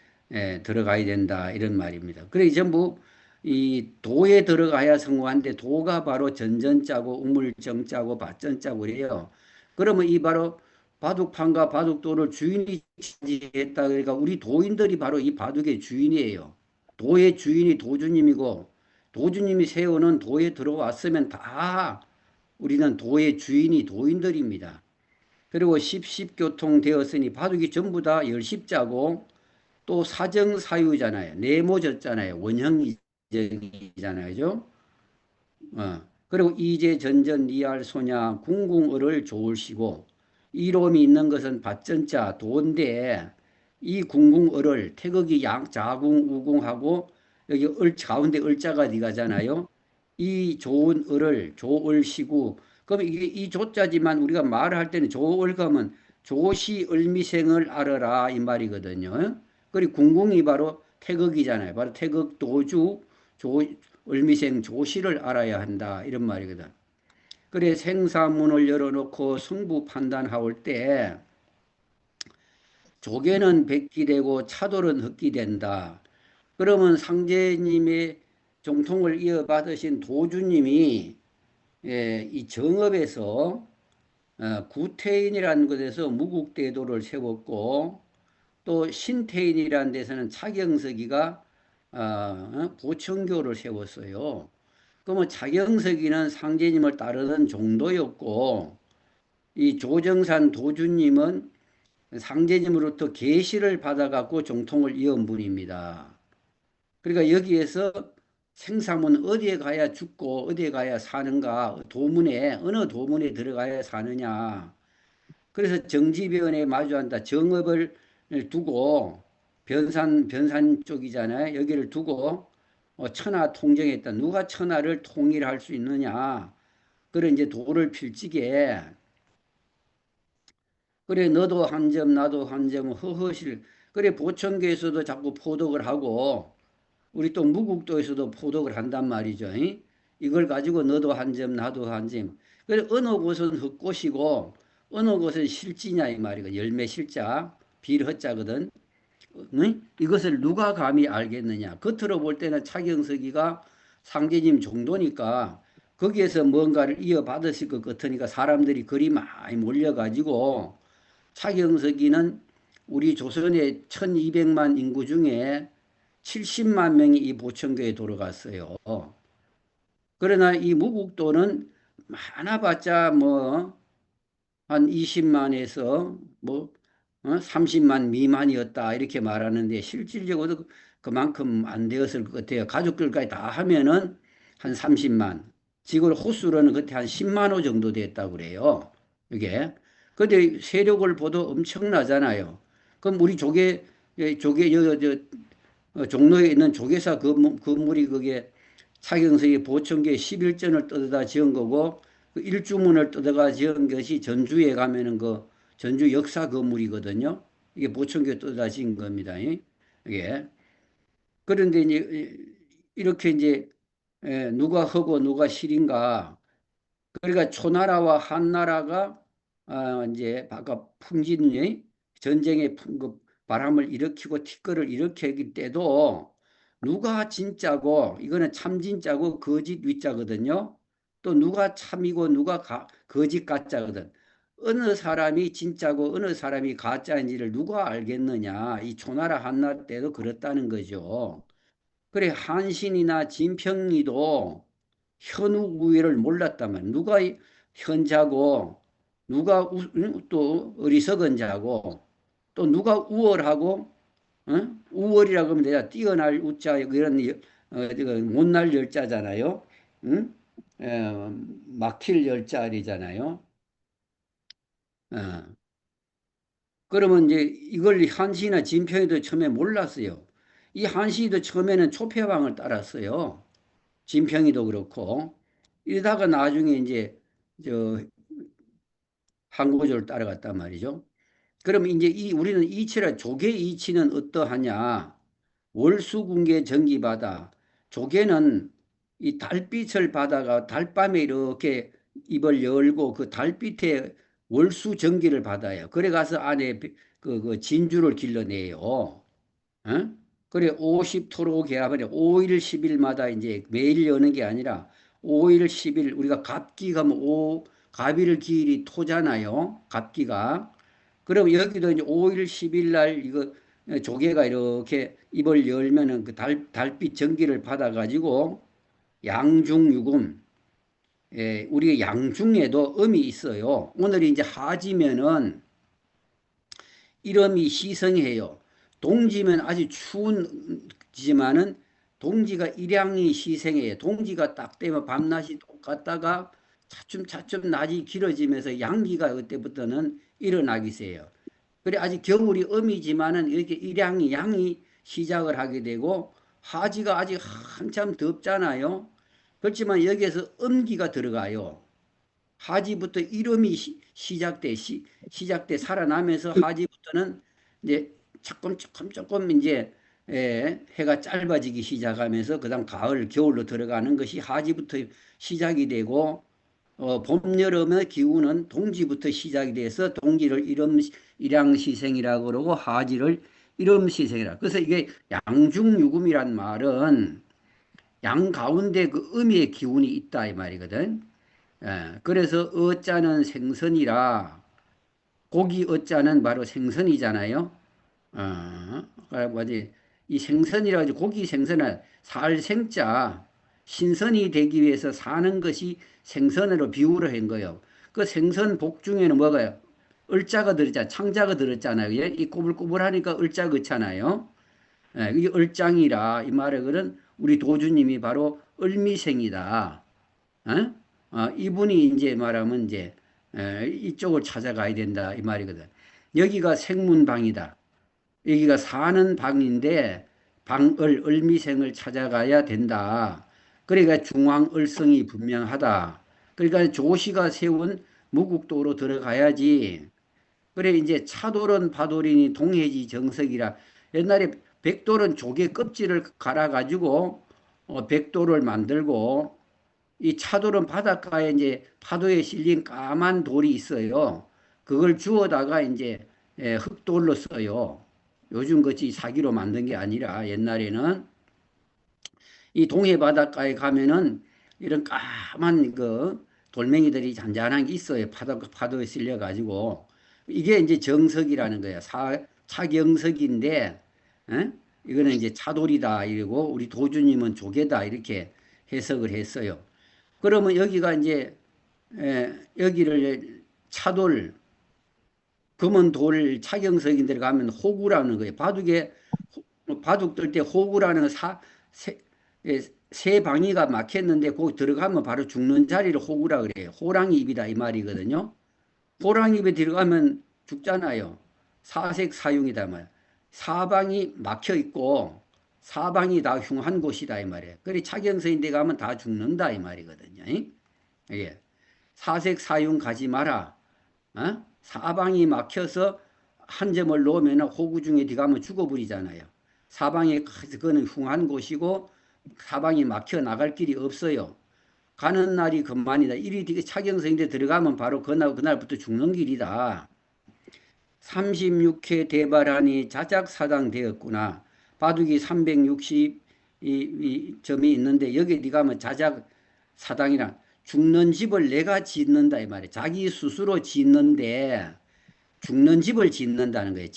들어가야 된다 이런 말입니다. 그래 전부 이 도에 들어가야 성공하는데 도가 바로 전전자고 우물정자고 밭전자고 그래요. 그러면 이 바로 바둑판과 바둑도를 주인이 차지했다. 그러니까 우리 도인들이 바로 이 바둑의 주인이에요. 도의 주인이 도주님이고 도주님이 세우는 도에 들어왔으면 다 우리는 도의 주인이 도인들입니다. 그리고 십십교통되었으니 바둑이 전부 다 열십자고 또 사정사유잖아요. 네모졌잖아요. 원형이잖아요. 그죠? 그리고 이제 전전 이할 소냐 궁궁을을 좋으시고 이롬이 있는 것은 밭전자 도인데 이 궁궁을을 태극이 양 자궁 우궁하고 여기 을 가운데 을자가 니가잖아요. 이 좋은 을을 조을시구 그럼 이게 이 조자지만 우리가 말을 할 때는 조을 그러면 조시 을미생을 알아라 이 말이거든요. 그리고 궁궁이 바로 태극이잖아요. 바로 태극 도주 조 을미생 조시를 알아야 한다 이런 말이거든. 그래 생사문을 열어놓고 승부 판단하올 때 조개는 백기 되고 차돌은 흑기 된다. 그러면 상제님의 정통을 이어받으신 도주님이 이 정업에서 구태인이라는 곳에서 무국대도를 세웠고 또 신태인이라는 데서는 차경석이가 보청교를 세웠어요. 그러면 차경석이는 상제님을 따르는 정도였고 이 조정산 도주님은 상제님으로부터 계시를 받아갖고 정통을 이은 분입니다. 그러니까 여기에서 생사문 어디에 가야 죽고 어디에 가야 사는가 도문에 어느 도문에 들어가야 사느냐 그래서 정지변에 마주한다 정업을 두고 변산 쪽이잖아요 여기를 두고 천하 통정했다 누가 천하를 통일할 수 있느냐 그래 이제 도를 필지게 그래 너도 한 점 나도 한 점 허허실 그래 보천교에서도 자꾸 포독을 하고 우리 또 무국도에서도 포독을 한단 말이죠. 이걸 가지고 너도 한 점, 나도 한 점. 그래 어느 곳은 흙꽃이고 어느 곳은 실지냐 이 말이고 열매 실자, 빌허자거든. 이것을 누가 감히 알겠느냐. 겉으로 볼 때는 차경석이가 상제님 정도니까 거기에서 뭔가를 이어받으실 것 같으니까 사람들이 그리 많이 몰려가지고 차경석이는 우리 조선의 1200만 인구 중에 70만 명이 이 보천교에 돌아갔어요. 그러나 이 무국도는 많아봤자 뭐 한 20만에서 뭐 30만 미만이었다 이렇게 말하는데 실질적으로 그만큼 안 되었을 것 같아요. 가족들까지 다 하면은 한 30만. 지금 호수로는 그때 한 10만 호 정도 됐다고 그래요. 이게. 근데 세력을 보도 엄청나잖아요. 그럼 우리 종로에 있는 조계사 건물이 그게 차경석이 보천교에 11전을 뜯어다 지은 거고 그 일주문을 뜯어가 지은 것이 전주에 가면은 그 전주 역사 건물이거든요. 이게 보천교에 뜯어다 지은 겁니다. 이게. 그런데 이제 이렇게 이제 누가 허고 누가 실인가. 그러니까 초나라와 한나라가 이제 바깥 풍진이 전쟁의 그 바람을 일으키고 티끌을 일으키기 때도 누가 진짜고 이거는 참 진짜고 거짓 위짜거든요. 또 누가 참이고 누가 거짓 가짜거든. 어느 사람이 진짜고 어느 사람이 가짜인지를 누가 알겠느냐. 이 초나라 한나라 때도 그렇다는 거죠. 그래 한신이나 진평이도 현우 우위를 몰랐다면 누가 현자고 누가 또 어리석은 자고 또 누가 우월하고 우월이라고 하면 내가 뛰어날 우자 이런 못날 열자잖아요. 응? 막힐 열자리잖아요. 어. 그러면 이제 이걸 한시나 진평이도 처음에 몰랐어요. 이 한시도 처음에는 초표방을 따랐어요. 진평이도 그렇고 이러다가 나중에 이제 저 한국어조를 따라갔단 말이죠. 그럼 이제 우리는 이치라 조개 이치는 어떠하냐? 월수궁계 전기바다. 조개는 이 달빛을 받아가 달밤에 이렇게 입을 열고 그 달빛에 월수 전기를 받아요. 그래 가서 안에 그 진주를 길러내요. 어? 그래 50토로 개합하냐. 5일 10일마다 이제 매일 여는 게 아니라 5일 10일 우리가 갑기 가면 갑일 기일이 토잖아요. 갑기가. 그럼 여기도 이제 5일 10일 날 이거 조개가 이렇게 입을 열면은 그 달빛 전기를 받아가지고 양중유금, 예, 우리 양중에도 음이 있어요. 오늘 이제 하지면은 이름이 시성해요. 동지면 아주 추운 지만은 동지가 일양이 시생해요. 동지가 딱 되면 밤낮이 똑같다가 차츰차츰 낮이 길어지면서 양기가 그때부터는 일어나기 세요. 그래 아직 겨울이 음이지만은 이렇게 일양이 양이 시작을 하게 되고 하지가 아직 한참 덥잖아요. 그렇지만 여기에서 음기가 들어가요. 하지부터 이름이 시작돼 살아나면서 하지부터는 이제 조금 이제 해가 짧아지기 시작하면서 그다음 가을 겨울로 들어가는 것이 하지부터 시작이 되고 봄, 여름의 기후는 동지부터 시작이 돼서 동지를 일양시생이라고 그러고 하지를 일음시생이라. 그래서 이게 양중유금이란 말은 양 가운데 그 음의 기운이 있다 이 말이거든. 그래서 어자는 생선이라 고기 어자는 바로 생선이잖아요. 뭐지? 이 생선이라 고기 생선은 살생자 신선이 되기 위해서 사는 것이 생선으로 비유를 한 거예요. 그 생선 복 중에는 뭐가요? 을자가 들었잖아. 창자가 들었잖아요. 예? 이 꼬불꼬불하니까 을자 그렇잖아요. 이게 을장이라 이 말에 그런 우리 도주님이 바로 을미생이다. 어? 이분이 이제 말하면 이제 이쪽을 찾아가야 된다 이 말이거든. 여기가 생문방이다. 여기가 사는 방인데 을미생을 찾아가야 된다. 그러니까 중앙을성이 분명하다. 그러니까 조시가 세운 무국도로 들어가야지. 그래 이제 차돌은 파돌이니 동해지 정석이라 옛날에 백돌은 조개 껍질을 갈아가지고 백돌을 만들고 이 차돌은 바닷가에 이제 파도에 실린 까만 돌이 있어요. 그걸 주워다가 이제 흑돌로 써요. 요즘 같이 사기로 만든 게 아니라 옛날에는 이 동해 바닷가에 가면은 이런 까만 그 돌멩이들이 잔잔한 게 있어요. 파도에 실려 가지고 이게 이제 정석이라는 거야. 차경석인데 이거는 이제 차돌이다 이러고 우리 도주님은 조개다 이렇게 해석을 했어요. 그러면 여기가 이제 여기를 차돌 금은 돌 차경석인데 가면 호구라는 거예요. 바둑 뜰 때 호구라는 세, 세 방이가 막혔는데 거기 들어가면 바로 죽는 자리를 호구라 그래요. 호랑이 입이다 이 말이거든요. 호랑이 입에 들어가면 죽잖아요. 사색사흉이다 말. 사방이 막혀 있고 사방이 다 흉한 곳이다 이 말이에요. 그래 차경서인데 가면 다 죽는다 이 말이거든요. 예. 사색사흉 가지 마라. 사방이 막혀서 한 점을 놓으면 호구 중에 들어가면 죽어버리잖아요. 사방에 그거는 흉한 곳이고 사방이 막혀 나갈 길이 없어요. 가는 날이 금만이다. 이리 차경서인데 들어가면 바로 그날부터 죽는 길이다. 36회 대발하니 자작사당 되었구나. 바둑이 360 점이 있는데 여기 네가 하면 자작사당이란 죽는 집을 내가 짓는다 이 말이야. 자기 스스로 짓는데 죽는 집을 짓는다는 거예요.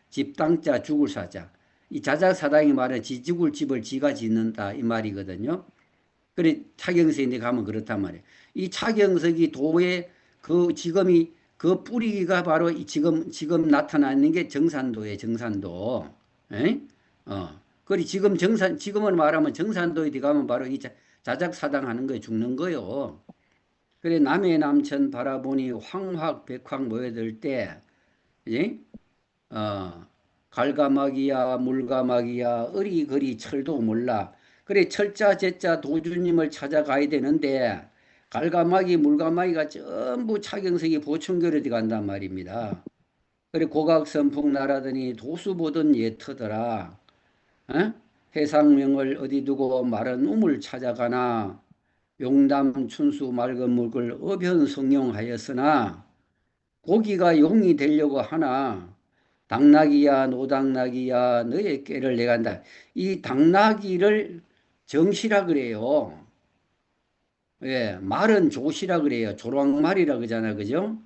집땅자 죽을 사자. 이 자작사당이 말은 지 죽을 집을 지가 짓는다 이 말이거든요. 그래 차경석인데 가면 그렇단 말이에요. 이 차경석이 도의 그 지금이 그 뿌리가 바로 지금 나타나는 게 정산도예요. 정산도. 에? 그리 지금은 말하면 정산도에 들어가면 바로 이 자작사당 하는 거에 죽는 거요. 그래 남해 남천 바라보니 황확 백확 모여들 때 예? 갈가마기야 물가마기야 어리거리 철도 몰라. 그래 철자 제자 도주님을 찾아가야 되는데 갈가마기 물가마기가 전부 차경석이 보충교로 들어간단 말입니다. 그래 고각선풍 날아더니 도수 보던 예터더라. 어? 해상명을 어디 두고 마른 우물 찾아가나 용담 춘수 맑은 물을 어변성용하였으나 고기가 용이 되려고 하나 당나귀야 노당나귀야 너의 꾀를 내간다. 이 당나귀를 정시라 그래요. 예, 말은 조시라 그래요. 조랑말이라 그러잖아, 그죠?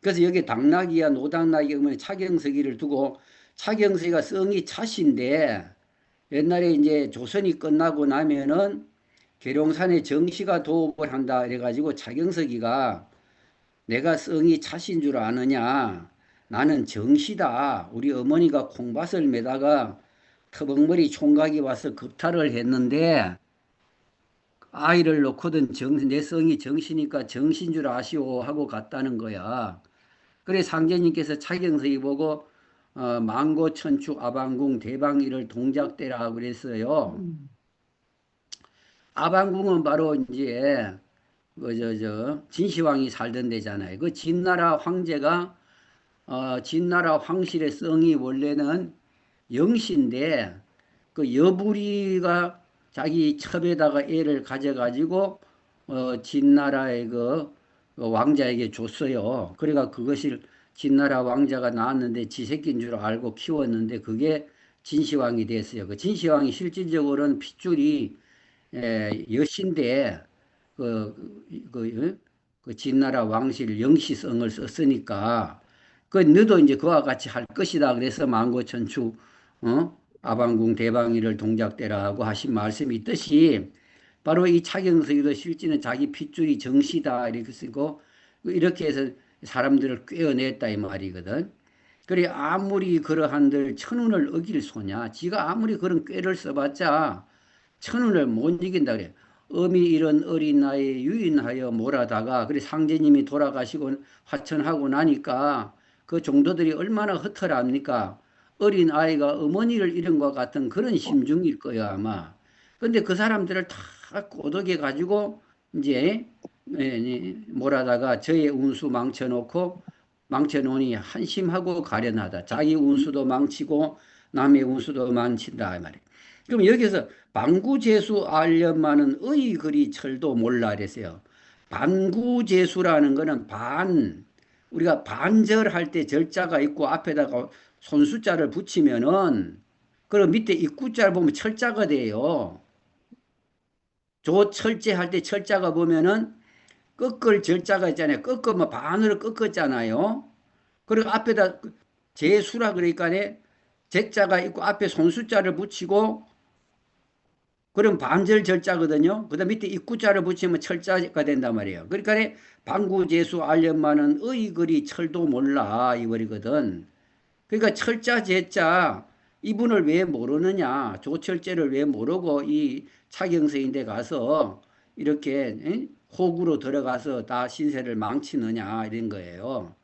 그래서 여기 당나귀야 노당나귀 그러면 차경석이를 두고 차경석이가 성이 차신데 옛날에 이제 조선이 끝나고 나면은 계룡산에 정시가 도읍을 한다 이래가지고 차경석이가 내가 성이 차신 줄 아느냐? 나는 정시다. 우리 어머니가 콩밭을 매다가 터벅머리 총각이 와서 겁탈을 했는데 아이를 놓고든 내 성이 정시니까 정신 줄 아시오 하고 갔다는 거야. 그래 상제님께서 차경석이 보고 망고천축 아방궁 대방위를 동작대라 그랬어요. 아방궁은 바로 이제 진시황이 살던 데잖아요. 그 진나라 황제가 진나라 황실의 성이 원래는 영시인데 그 여부리가 자기 첩에다가 애를 가져가지고 진나라의 그 왕자에게 줬어요. 그러니까 그것을 진나라 왕자가 낳았는데 지 새끼인 줄 알고 키웠는데 그게 진시황이 됐어요. 그 진시황이 실질적으로는 핏줄이 여신데 그 진나라 왕실 영시성을 썼으니까 그 너도 이제 그와 같이 할 것이다. 그래서 만고천축 아방궁 대방위를 동작대라고 하신 말씀이 있듯이 바로 이 차경석이도 실제는 자기 핏줄이 정시다 이렇게 쓰고 이렇게 해서 사람들을 꿰어냈다 이 말이거든. 그래 아무리 그러한들 천운을 어길 소냐. 지가 아무리 그런 꾀를 써봤자 천운을 못 이긴다 그래. 어미 이런 어린 나이에 유인하여 몰아다가 그래 상제님이 돌아가시고 화천하고 나니까 그 종도들이 얼마나 허탈합니까? 어린 아이가 어머니를 잃은 것 같은 그런 심중일 거야 아마. 근데 그 사람들을 다 꼬드겨 가지고 이제 몰아다가 저의 운수 망쳐놓고 망쳐놓으니 한심하고 가련하다. 자기 운수도 망치고 남의 운수도 망친다 이 말이에요. 그럼 여기서 반구재수 알련만은 의 그리 철도 몰라 그랬어요. 반구재수라는 거는 우리가 반절할 때 절자가 있고 앞에다가 손수자를 붙이면은 그럼 밑에 입구자를 보면 철자가 돼요. 조철제 할 때 철자가 보면은 꺾을 절자가 있잖아요. 꺾으면 반으로 꺾었잖아요. 그리고 앞에다 재수라 그러니까 제자가 있고 앞에 손수자를 붙이고 그럼 반절 절자거든요. 그다음 밑에 입구자를 붙이면 철자가 된단 말이에요. 그러니까 방구재수 알련만은 의거리 철도 몰라 이거리거든. 그러니까 철자 제자 이분을 왜 모르느냐. 조철제를 왜 모르고 이 차경서인데 가서 이렇게 호구로 들어가서 다 신세를 망치느냐 이런 거예요.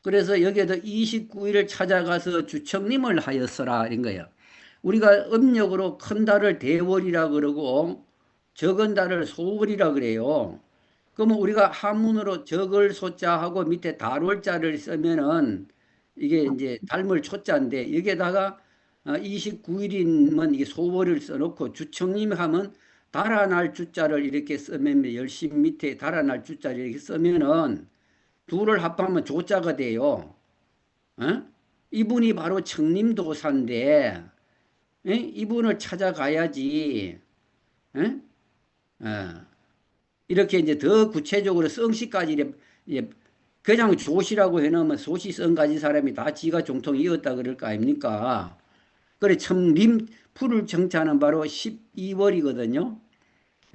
그래서 여기에도 29일을 찾아가서 주청님을 하였어라 이런 거예요. 우리가 음력으로 큰 달을 대월이라 그러고 적은 달을 소월이라 그래요. 그러면 우리가 한문으로 적을 소자하고 밑에 달월자를 쓰면은 이게 이제 닮을 초자인데 여기에다가 29일이면 이게 소월을 써놓고 주청님 하면 달아날 주자를 이렇게 쓰면 열심 밑에 달아날 주자를 이렇게 쓰면은 둘을 합하면 조자가 돼요. 어? 이분이 바로 청림도사인데 이분을 찾아가야지. 에? 어, 이렇게 이제 더 구체적으로 성씨까지 이제 그냥 조시라고 해놓으면 소시 성 가진 사람이 다 지가 종통이었다 그럴 거 아닙니까? 그래 청림 풀을 정자는 바로 12월이거든요.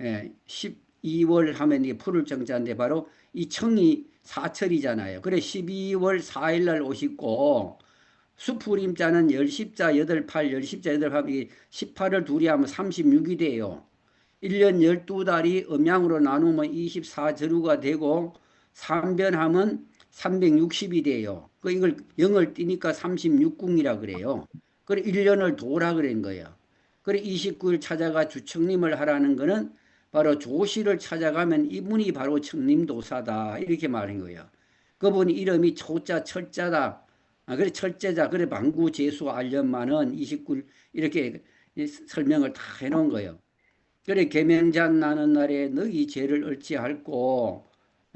예, 12월 하면 이 풀을 정자인데 바로 이 청이 사철이잖아요. 그래 12월 4일 날 오시고 수풀임자는 열십자 여덟 팔 열십자 여덟 팔 18을 둘이 하면 36이 돼요. 1년 12달이 음양으로 나누면 24저루가 되고 3변하면 360이 돼요. 그 이걸 0을 띄니까 36궁이라 그래요. 그래 1년을 도라 그런 거예요. 그래 29일 찾아가 주청림을 하라는 거는 바로 조시를 찾아가면 이분이 바로 청림도사다 이렇게 말한 거예요. 그분 이름이 초자 철자다. 그래 철제자 그래 만구제수 알련만은 29 이렇게 설명을 다 해놓은 거예요. 그래 계명잔 나는 날에 너희 죄를 얼찌할꼬.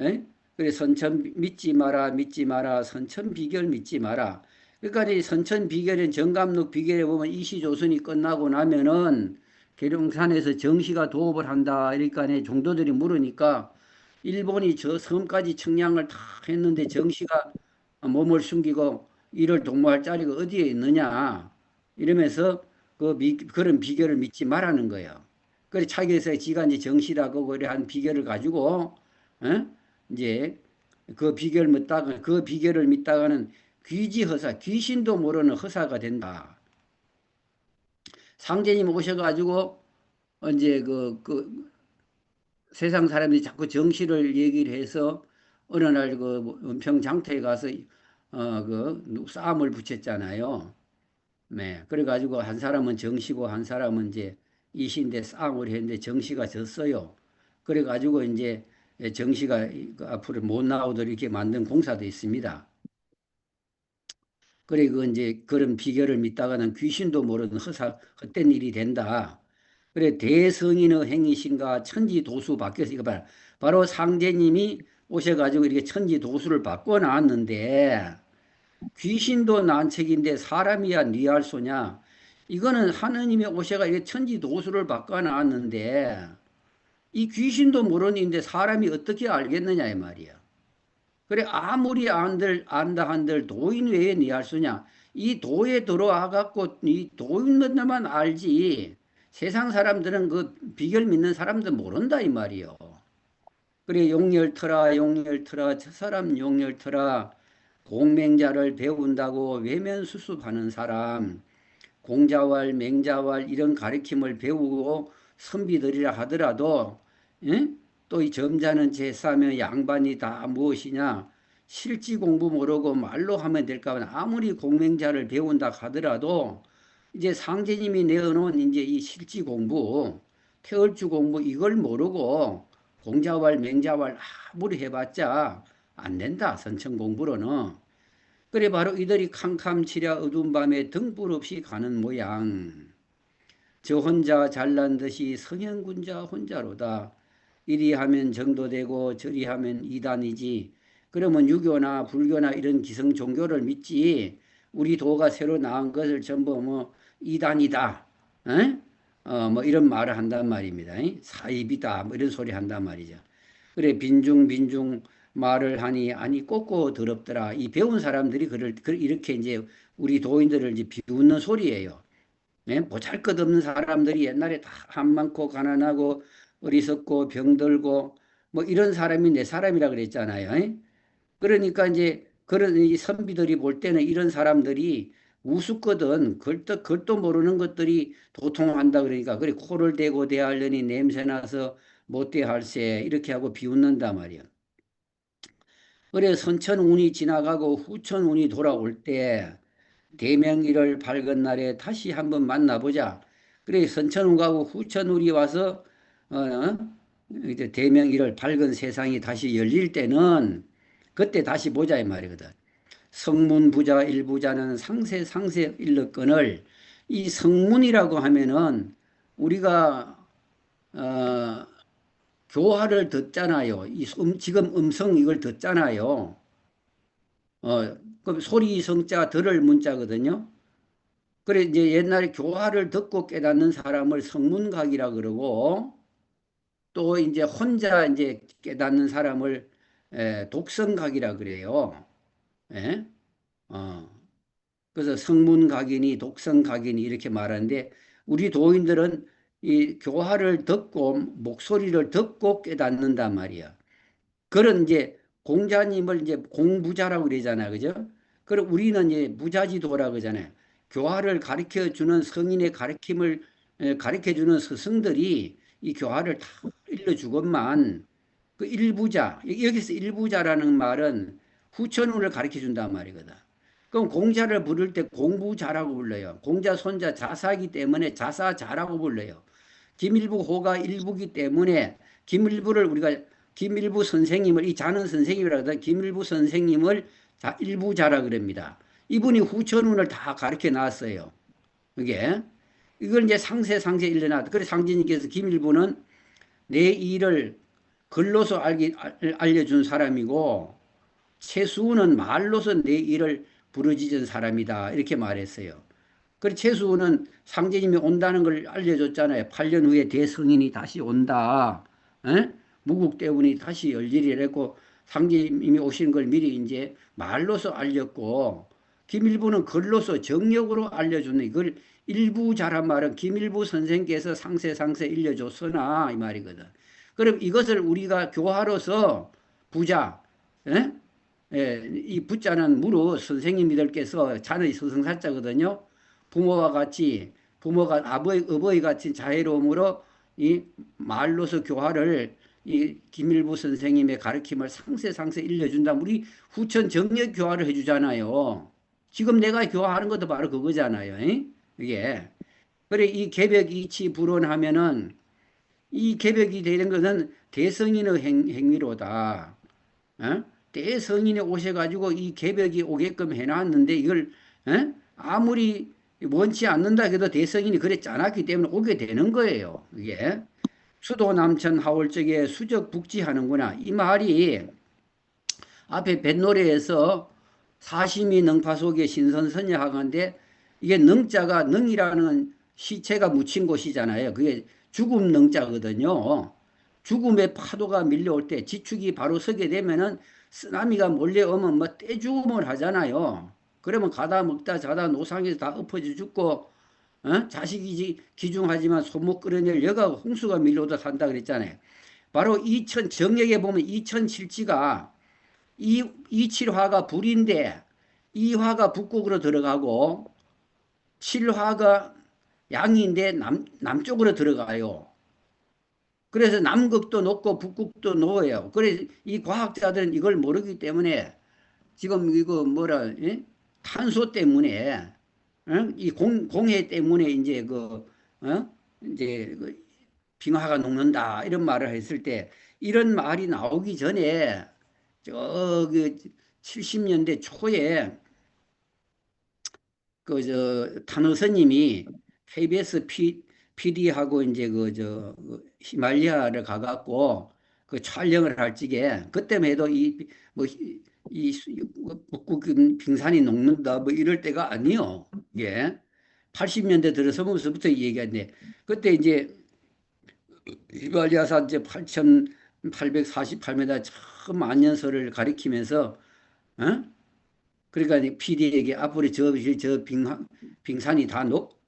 에? 그래 선천 믿지 마라 믿지 마라 선천 비결 믿지 마라. 그러니까 이 선천 비결은 정감록 비결에 보면 이시조선이 끝나고 나면은 계룡산에서 정시가 도업을 한다. 그러니까 종도들이 물으니까 일본이 저 섬까지 청량을 다 했는데 정시가 몸을 숨기고 이를 동무할 자리가 어디에 있느냐 이러면서 그런 비결을 믿지 말라는 거예요. 그래 차기에서 지가 이제 정시라고 그래 한 비결을 가지고 어? 이제 그 비결을 믿다가는 귀지허사 귀신도 모르는 허사가 된다. 상제님 오셔가지고 이제 세상 사람들이 자꾸 정시를 얘기를 해서 어느 날 그 은평장터에 가서 싸움을 붙였잖아요. 네. 그래가지고 한 사람은 정시고 한 사람은 이제 이시인데 싸움을 했는데 정시가 졌어요. 그래가지고 이제 정시가 그 앞으로 못 나오도록 이렇게 만든 공사도 있습니다. 그래 그 이제 그런 비결을 믿다가는 귀신도 모르는 헛된 일이 된다. 그래 대성인의 행위신가 천지도수 바뀌어서 이거 봐라. 바로 상제님이 오셔가지고 이렇게 천지도수를 바꿔 놨는데 귀신도 난책인데 사람이야 니할 소냐? 이거는 하느님이 오셔가 이게 천지도수를 바꿔 놨는데 이 귀신도 모르는데 사람이 어떻게 알겠느냐 이 말이야. 그래 아무리 안다 한들 도인 외에 니할 수냐? 이 도에 들어와 갖고 이 도인들만 알지. 세상 사람들은 그 비결 믿는 사람들 모른다 이 말이요. 그래 용열터라 용열터라 저 사람 용열터라 공맹자를 배운다고 외면수습하는 사람 공자왈 맹자왈 이런 가르침을 배우고 선비들이라 하더라도 또 이 점잖은 제사며 양반이 다 무엇이냐 실지 공부 모르고 말로 하면 될까 봐 아무리 공맹자를 배운다 하더라도 이제 상제님이 내어놓은 이제 이 실지 공부 태얼주 공부 이걸 모르고 공자왈 맹자왈 아무리 해봤자 안 된다 선천 공부로는. 그래 바로 이들이 캄캄치랴 어두운 밤에 등불 없이 가는 모양. 저 혼자 잘난 듯이 성현군자 혼자로다. 이리 하면 정도되고 저리 하면 이단이지. 그러면 유교나 불교나 이런 기성 종교를 믿지. 우리 도가 새로 나온 것을 전부 뭐 이단이다. 에? 뭐 이런 말을 한단 말입니다. 사입이다. 뭐 이런 소리 한단 말이죠. 그래 빈중빈중 말을 하니 아니 꼬꼬 더럽더라. 이 배운 사람들이 이렇게 이제 우리 도인들을 이제 비웃는 소리예요. 보잘것없는 사람들이 옛날에 다 한 많고 가난하고 어리석고 병들고 뭐 이런 사람이 내 사람이라 그랬잖아요. 그러니까 이제 그런 이 선비들이 볼 때는 이런 사람들이 우습거든. 글도 모르는 것들이 도통한다 그러니까 그래 코를 대고 대하려니 냄새나서 못 대할세 이렇게 하고 비웃는단 말이야. 그래 선천운이 지나가고 후천운이 돌아올 때 대명일을 밝은 날에 다시 한번 만나보자. 그래 선천운 가고 후천운이 와서 이제 대명일을 밝은 세상이 다시 열릴 때는 그때 다시 보자 이 말이거든. 성문부자 일부자는 상세 일렀거늘 이 성문이라고 하면은 우리가 어, 교화를 듣잖아요. 지금 음성 이걸 듣잖아요. 그럼 소리 성자 들을 문자거든요. 그래 이제 옛날에 교화를 듣고 깨닫는 사람을 성문각이라 그러고 또 이제 혼자 이제 깨닫는 사람을 독성각이라 그래요. 예? 어. 그래서 성문각이니 독성각이니 이렇게 말하는데 우리 도인들은 이 교화를 듣고 목소리를 듣고 깨닫는단 말이야. 그런 이제 공자님을 이제 공부자라고 그러잖아요. 그죠? 그럼 우리는 이제 무자지도라고 그러잖아요. 교화를 가르쳐 주는 성인의 가르침을 가르쳐 주는 스승들이 이 교화를 다 일러주건만 그 일부자 여기서 일부자라는 말은 후천운을 가르쳐 준단 말이거든. 그럼 공자를 부를 때 공부자라고 불러요. 공자 손자 자사기 때문에 자사자라고 불러요. 김일부 호가 일부기 때문에 김일부를 우리가 김일부 선생님을 이 자는 선생님이라 하다 김일부 선생님을 자 일부자라 그럽니다. 이분이 후천운을 다 가르쳐 놨어요. 그게 이걸 이제 상세 일러놨다. 그래서 상진님께서 김일부는 내 일을 글로서 알려준 사람이고 최수우는 말로서 내 일을 부르짖은 사람이다. 이렇게 말했어요. 그리고 최수우는 상제님이 온다는 걸 알려줬잖아요. 8년 후에 대성인이 다시 온다. 에? 무국대운이 다시 열리리라 했고 상제님이 오시는 걸 미리 이제 말로서 알렸고 김일부는 글로서 정력으로 알려주는 이걸 일부자란 말은 김일부 선생께서 상세 일려줬으나 이 말이거든. 그럼 이것을 우리가 교화로서 부자, 에? 예, 이 부자는 무릇 선생님들께서 자는 서성사자거든요. 부모와 같이 부모가 어버이 같은 자애로움으로 이 말로서 교화를 이 김일부 선생님의 가르침을 상세 일려준다. 우리 후천 정력 교화를 해주잖아요. 지금 내가 교화하는 것도 바로 그거잖아요. 이게 그래 이 개벽 이치 불원하면은 이 개벽이 되는 것은 대성인의 행위로다. 어? 대성인이 오셔가지고 이 개벽이 오게끔 해놨는데 이걸 아무리 원치 않는다 해도 대성인이 그랬지 않았기 때문에 오게 되는 거예요. 이게 수도 남천 하월적에 수적 북지하는구나. 이 말이 앞에 뱃노래에서 사심이 능파 속에 신선선녀하건데 이게 능자가 능이라는 시체가 묻힌 곳이잖아요. 그게 죽음 능자거든요. 죽음의 파도가 밀려올 때 지축이 바로 서게 되면은 쓰나미가 몰려오면 뭐 떼죽음을 하잖아요. 그러면 가다 먹다 자다 노상에서 다 엎어져 죽고 자식이 기중하지만 소목 끌어낼 여가 홍수가 밀려오다 산다 그랬잖아요. 바로 정력에 보면 이천칠지가 이칠화가 불인데 이화가 북극으로 들어가고 칠화가 양인데 남쪽으로 들어가요. 그래서 남극도 높고 북극도 높아요. 그래서 이 과학자들은 이걸 모르기 때문에 지금 이거 뭐라 탄소 때문에 이 공해 때문에 이제 이제 빙하가 녹는다 이런 말을 했을 때 이런 말이 나오기 전에 저그 70년대 초에 그 저 탄호선님이 KBS PD하고 이제 히말리아를 가갖고 그 촬영을 할 적에 그때만 해도 이 북극 빙산이 녹는다 뭐 이럴 때가 아니요. 예. 80년대 들어서면서부터 얘기하는데 그때 이제 히말리아산 이제 8,848m 처음 안녕서를 가리키면서 어? 그러니까 PD에게 앞으로 저 빙산이 다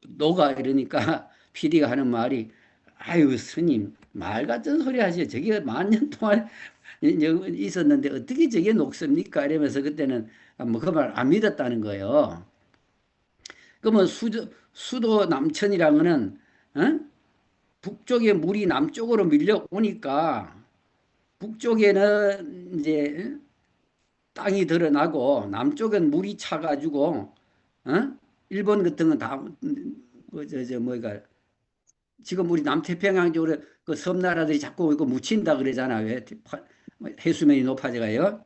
녹아 이러니까 PD가 하는 말이 아유 스님 말 같은 소리 하시죠. 저게 10,000년 동안 있었는데 어떻게 저게 녹습니까? 이러면서 그때는 뭐 그 말 안 믿었다는 거예요. 그러면 수도 남천이라는 거는 북쪽에 물이 남쪽으로 밀려오니까 북쪽에는 이제 땅이 드러나고 남쪽은 물이 차가지고 일본 같은 건 다 뭐가 지금 우리 남태평양 쪽으로 그 섬나라들이 자꾸 이거 묻힌다 그러잖아요. 왜 해수면이 높아져가요.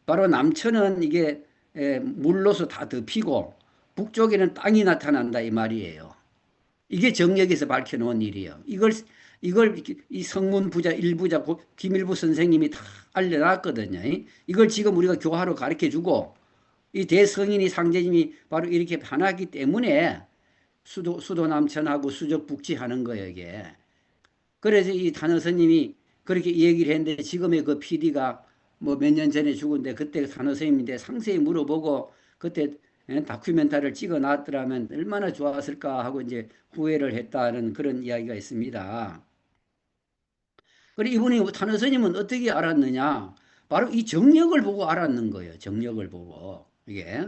바로 남천은 이게 물로서 다 덮이고 북쪽에는 땅이 나타난다 이 말이에요. 이게 정력에서 밝혀놓은 일이에요. 이걸 이 성문 부자 일부자 김일부 선생님이 다 알려놨거든요. 이걸 지금 우리가 교화로 가르쳐주고 이 대성인이 상제님이 바로 이렇게 반하기 때문에 수도 남천하고 수적 북지하는 거예요 이게. 그래서 이 탄허스님이 그렇게 얘기를 했는데 지금의 그 PD가 뭐 몇 년 전에 죽은데 그때 탄허스님인데 상세히 물어보고 그때 다큐멘터리를 찍어 놨더라면 얼마나 좋았을까 하고 이제 후회를 했다는 그런 이야기가 있습니다. 그리고 이분이 탄허스님은 어떻게 알았느냐? 바로 이 정력을 보고 알았는 거예요. 정력을 보고 이게.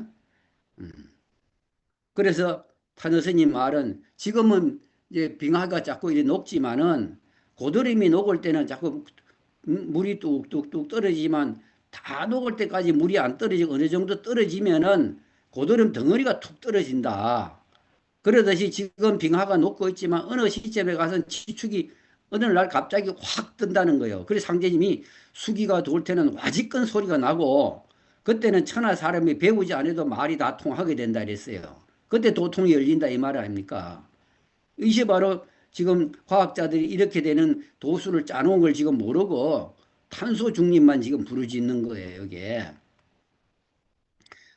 그래서 탄허스님 말은 지금은 이제 빙하가 자꾸 이렇게 녹지만은 고드름이 녹을 때는 자꾸 물이 뚝뚝뚝 떨어지지만 다 녹을 때까지 물이 안 떨어지고 어느 정도 떨어지면은 고드름 덩어리가 툭 떨어진다. 그러듯이 지금 빙하가 녹고 있지만 어느 시점에 가서는 지축이 어느 날 갑자기 확 뜬다는 거예요. 그래서 상제님이 수기가 돌 때는 와지끈 소리가 나고 그때는 천하 사람이 배우지 않아도 말이 다 통하게 된다 그랬어요. 그때 도통이 열린다 이 말 아닙니까? 이게 바로 지금 과학자들이 이렇게 되는 도수를 짜놓은 걸 지금 모르고 탄소 중립만 지금 부르짖는 거예요, 이게.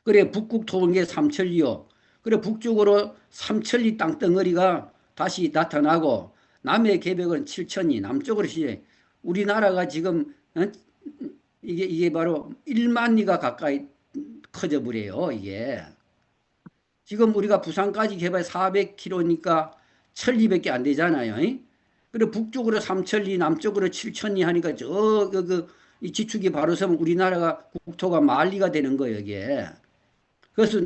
그래, 북극 토은계 삼천리요. 그래, 북쪽으로 삼천리 땅덩어리가 다시 나타나고, 남해 계백은 칠천리, 남쪽으로 시제 우리나라가 지금, 어? 이게 바로 1만 리가 가까이 커져 버려요, 이게. 지금 우리가 부산까지 개발 400km니까 천리밖에 안 되잖아요. 이? 그리고 북쪽으로 삼천리, 남쪽으로 칠천리 하니까 이 지축이 바로 서면 우리나라가 국토가 만리가 되는 거예요, 이게. 그래서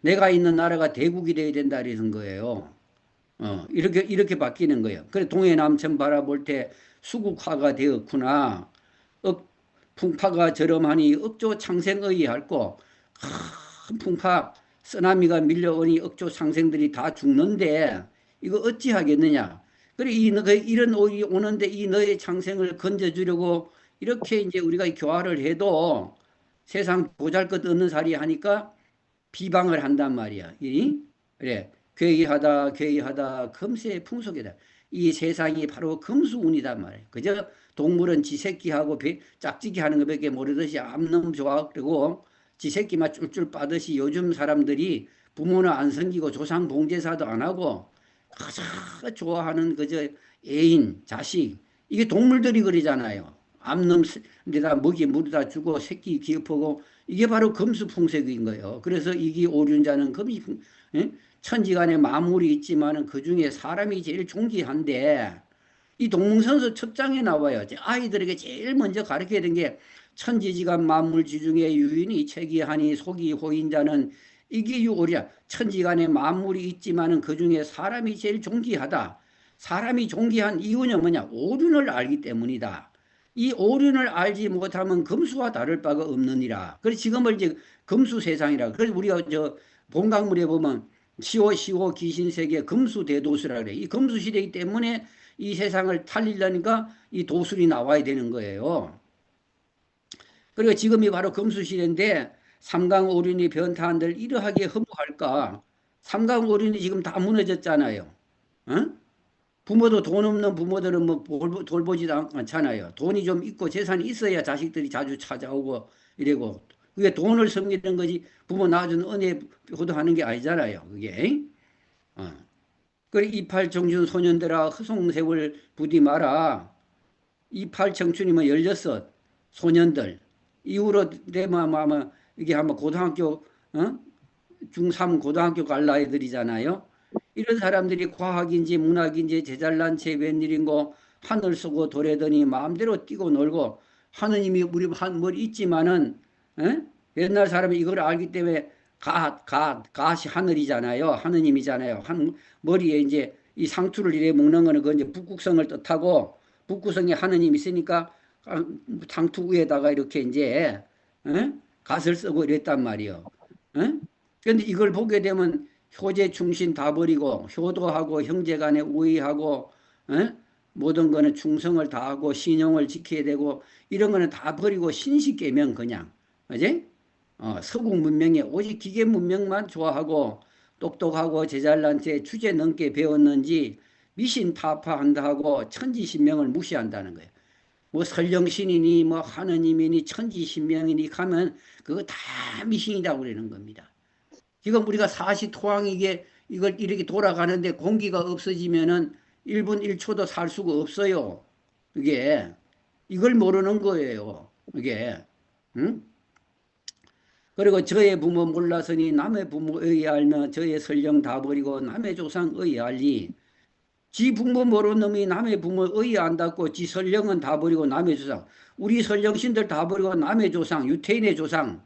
내가 있는 나라가 대국이 돼야 된다 이런 거예요. 이렇게 바뀌는 거예요. 그래 동해남천 바라볼 때 수국화가 되었구나. 풍파가 저렴하니 억조 창생의 할고 큰 풍파 쓰나미가 밀려오니 억조 창생들이 다 죽는데 이거 어찌 하겠느냐. 그래 이런 오이 오는데 이 너의 창생을 건져주려고 이렇게 이제 우리가 교화를 해도 세상 보잘것없는 살이 하니까 비방을 한단 말이야. 그래. 괴이하다 금세 풍속이다. 이 세상이 바로 금수운이단 말이야. 그저 동물은 지 새끼하고 짝짓기 하는 것밖에 모르듯이 암놈 좋아 그리고 지 새끼만 쫄쫄 빠듯이 요즘 사람들이 부모는 안 섬기고 조상 봉제사도 안 하고 가장 좋아하는 그저 애인, 자식 이게 동물들이 그러잖아요. 암놈 데다 먹이 물에다 주고 새끼 기업하고 이게 바로 금수풍색인 거예요. 그래서 이기 오륜자는 금이 천지간에 만물이 있지만은 그 중에 사람이 제일 존귀한데 이 동문선서 첫 장에 나와요. 아이들에게 제일 먼저 가르쳐야 되는 게 천지지간 만물지 중에 유인이 체기하니 속이 호인자는 이게 유오리야. 천지간에 만물이 있지만은 그 중에 사람이 제일 존귀하다. 사람이 존귀한 이유는 뭐냐? 오륜을 알기 때문이다. 이 오륜을 알지 못하면 금수와 다를 바가 없느니라. 그래서 지금을 이제 금수 세상이라. 그래서 우리가 저 본강물에 보면 시오 귀신세계 금수대도수라 그래. 이 금수 시대이기 때문에 이 세상을 살리려니까 이 도술이 나와야 되는 거예요. 그리고 지금이 바로 금수 시대인데 삼강오륜이 변타한들 이러하게 허무할까? 삼강오륜이 지금 다 무너졌잖아요. 어? 부모도 돈 없는 부모들은 뭐 돌보지도 않잖아요. 돈이 좀 있고 재산이 있어야 자식들이 자주 찾아오고 이래고. 그게 돈을 섬기는 거지 부모 낳아준 은혜 효도하는 게 아니잖아요. 그게. 어. 그래 이팔 청춘 소년들아 허송세월 부디 마라. 이팔 청춘이면 16 소년들. 이후로 되면 아마 이게 한번 고등학교 중3 고등학교 갈 나이들이잖아요. 이런 사람들이 과학인지 문학인지 제잘난 채 웬일인고 하늘 쏘고 도래더니 마음대로 뛰고 놀고 하느님이 우리 머리 있지만은 옛날 사람이 이걸 알기 때문에 갓이 하늘이잖아요. 하느님이잖아요. 머리에 이제 이 상투를 이래 먹는 거는 그 이제 북극성을 뜻하고 북극성에 하느님이 있으니까 상투 위에다가 이렇게 이제 갓을 쓰고 이랬단 말이요. 그런데 이걸 보게 되면 효제 충신 다 버리고 효도하고 형제간에 우애하고 모든 거는 충성을 다하고 신용을 지켜야 되고 이런 거는 다 버리고 신식계명 그냥 그지? 서구 문명에 오직 기계 문명만 좋아하고 똑똑하고 제잘난 채 주제 넘게 배웠는지 미신 타파한다 하고 천지신명을 무시한다는 거예요. 뭐 설령신이니 뭐 하느님이니 천지신명이니 하면 그거 다 미신이라고 그러는 겁니다. 지금 우리가 사시토항이게 이걸 이렇게 돌아가는데 공기가 없어지면은 1분 1초도 살 수가 없어요. 이게 이걸 모르는 거예요. 이게 응? 그리고 저의 부모 몰라서니 남의 부모 의아하며 저의 설령 다 버리고 남의 조상 의아하리. 지 부모 모르는 놈이 남의 부모 의아한다고 지 설령은 다 버리고 남의 조상. 우리 설령신들 다 버리고 남의 조상 유태인의 조상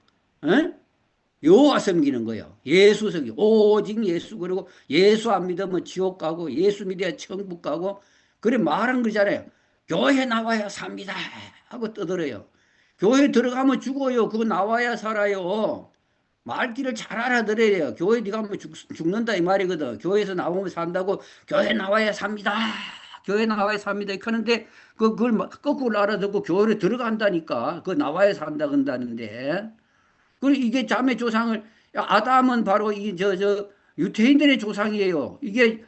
여호와 섬기는 거예요. 예수 섬기 오직 예수. 그리고 예수 안 믿으면 지옥 가고 예수 믿어야 천국 가고 그래 말한 거잖아요. 교회 나와야 삽니다 하고 떠들어요. 교회 들어가면 죽어요. 그거 나와야 살아요. 말귀를 잘 알아들어야 돼요. 교회 네가 가면 죽는다 이 말이거든. 교회에서 나오면 산다고 교회 나와야 삽니다. 교회 나와야 삽니다. 그런데 그걸 거꾸로 알아듣고 교회에 들어간다니까. 그 나와야 산다 그런다는데. 그리고 이게 자매 조상을 아담은 바로 이 유태인들의 조상이에요. 이게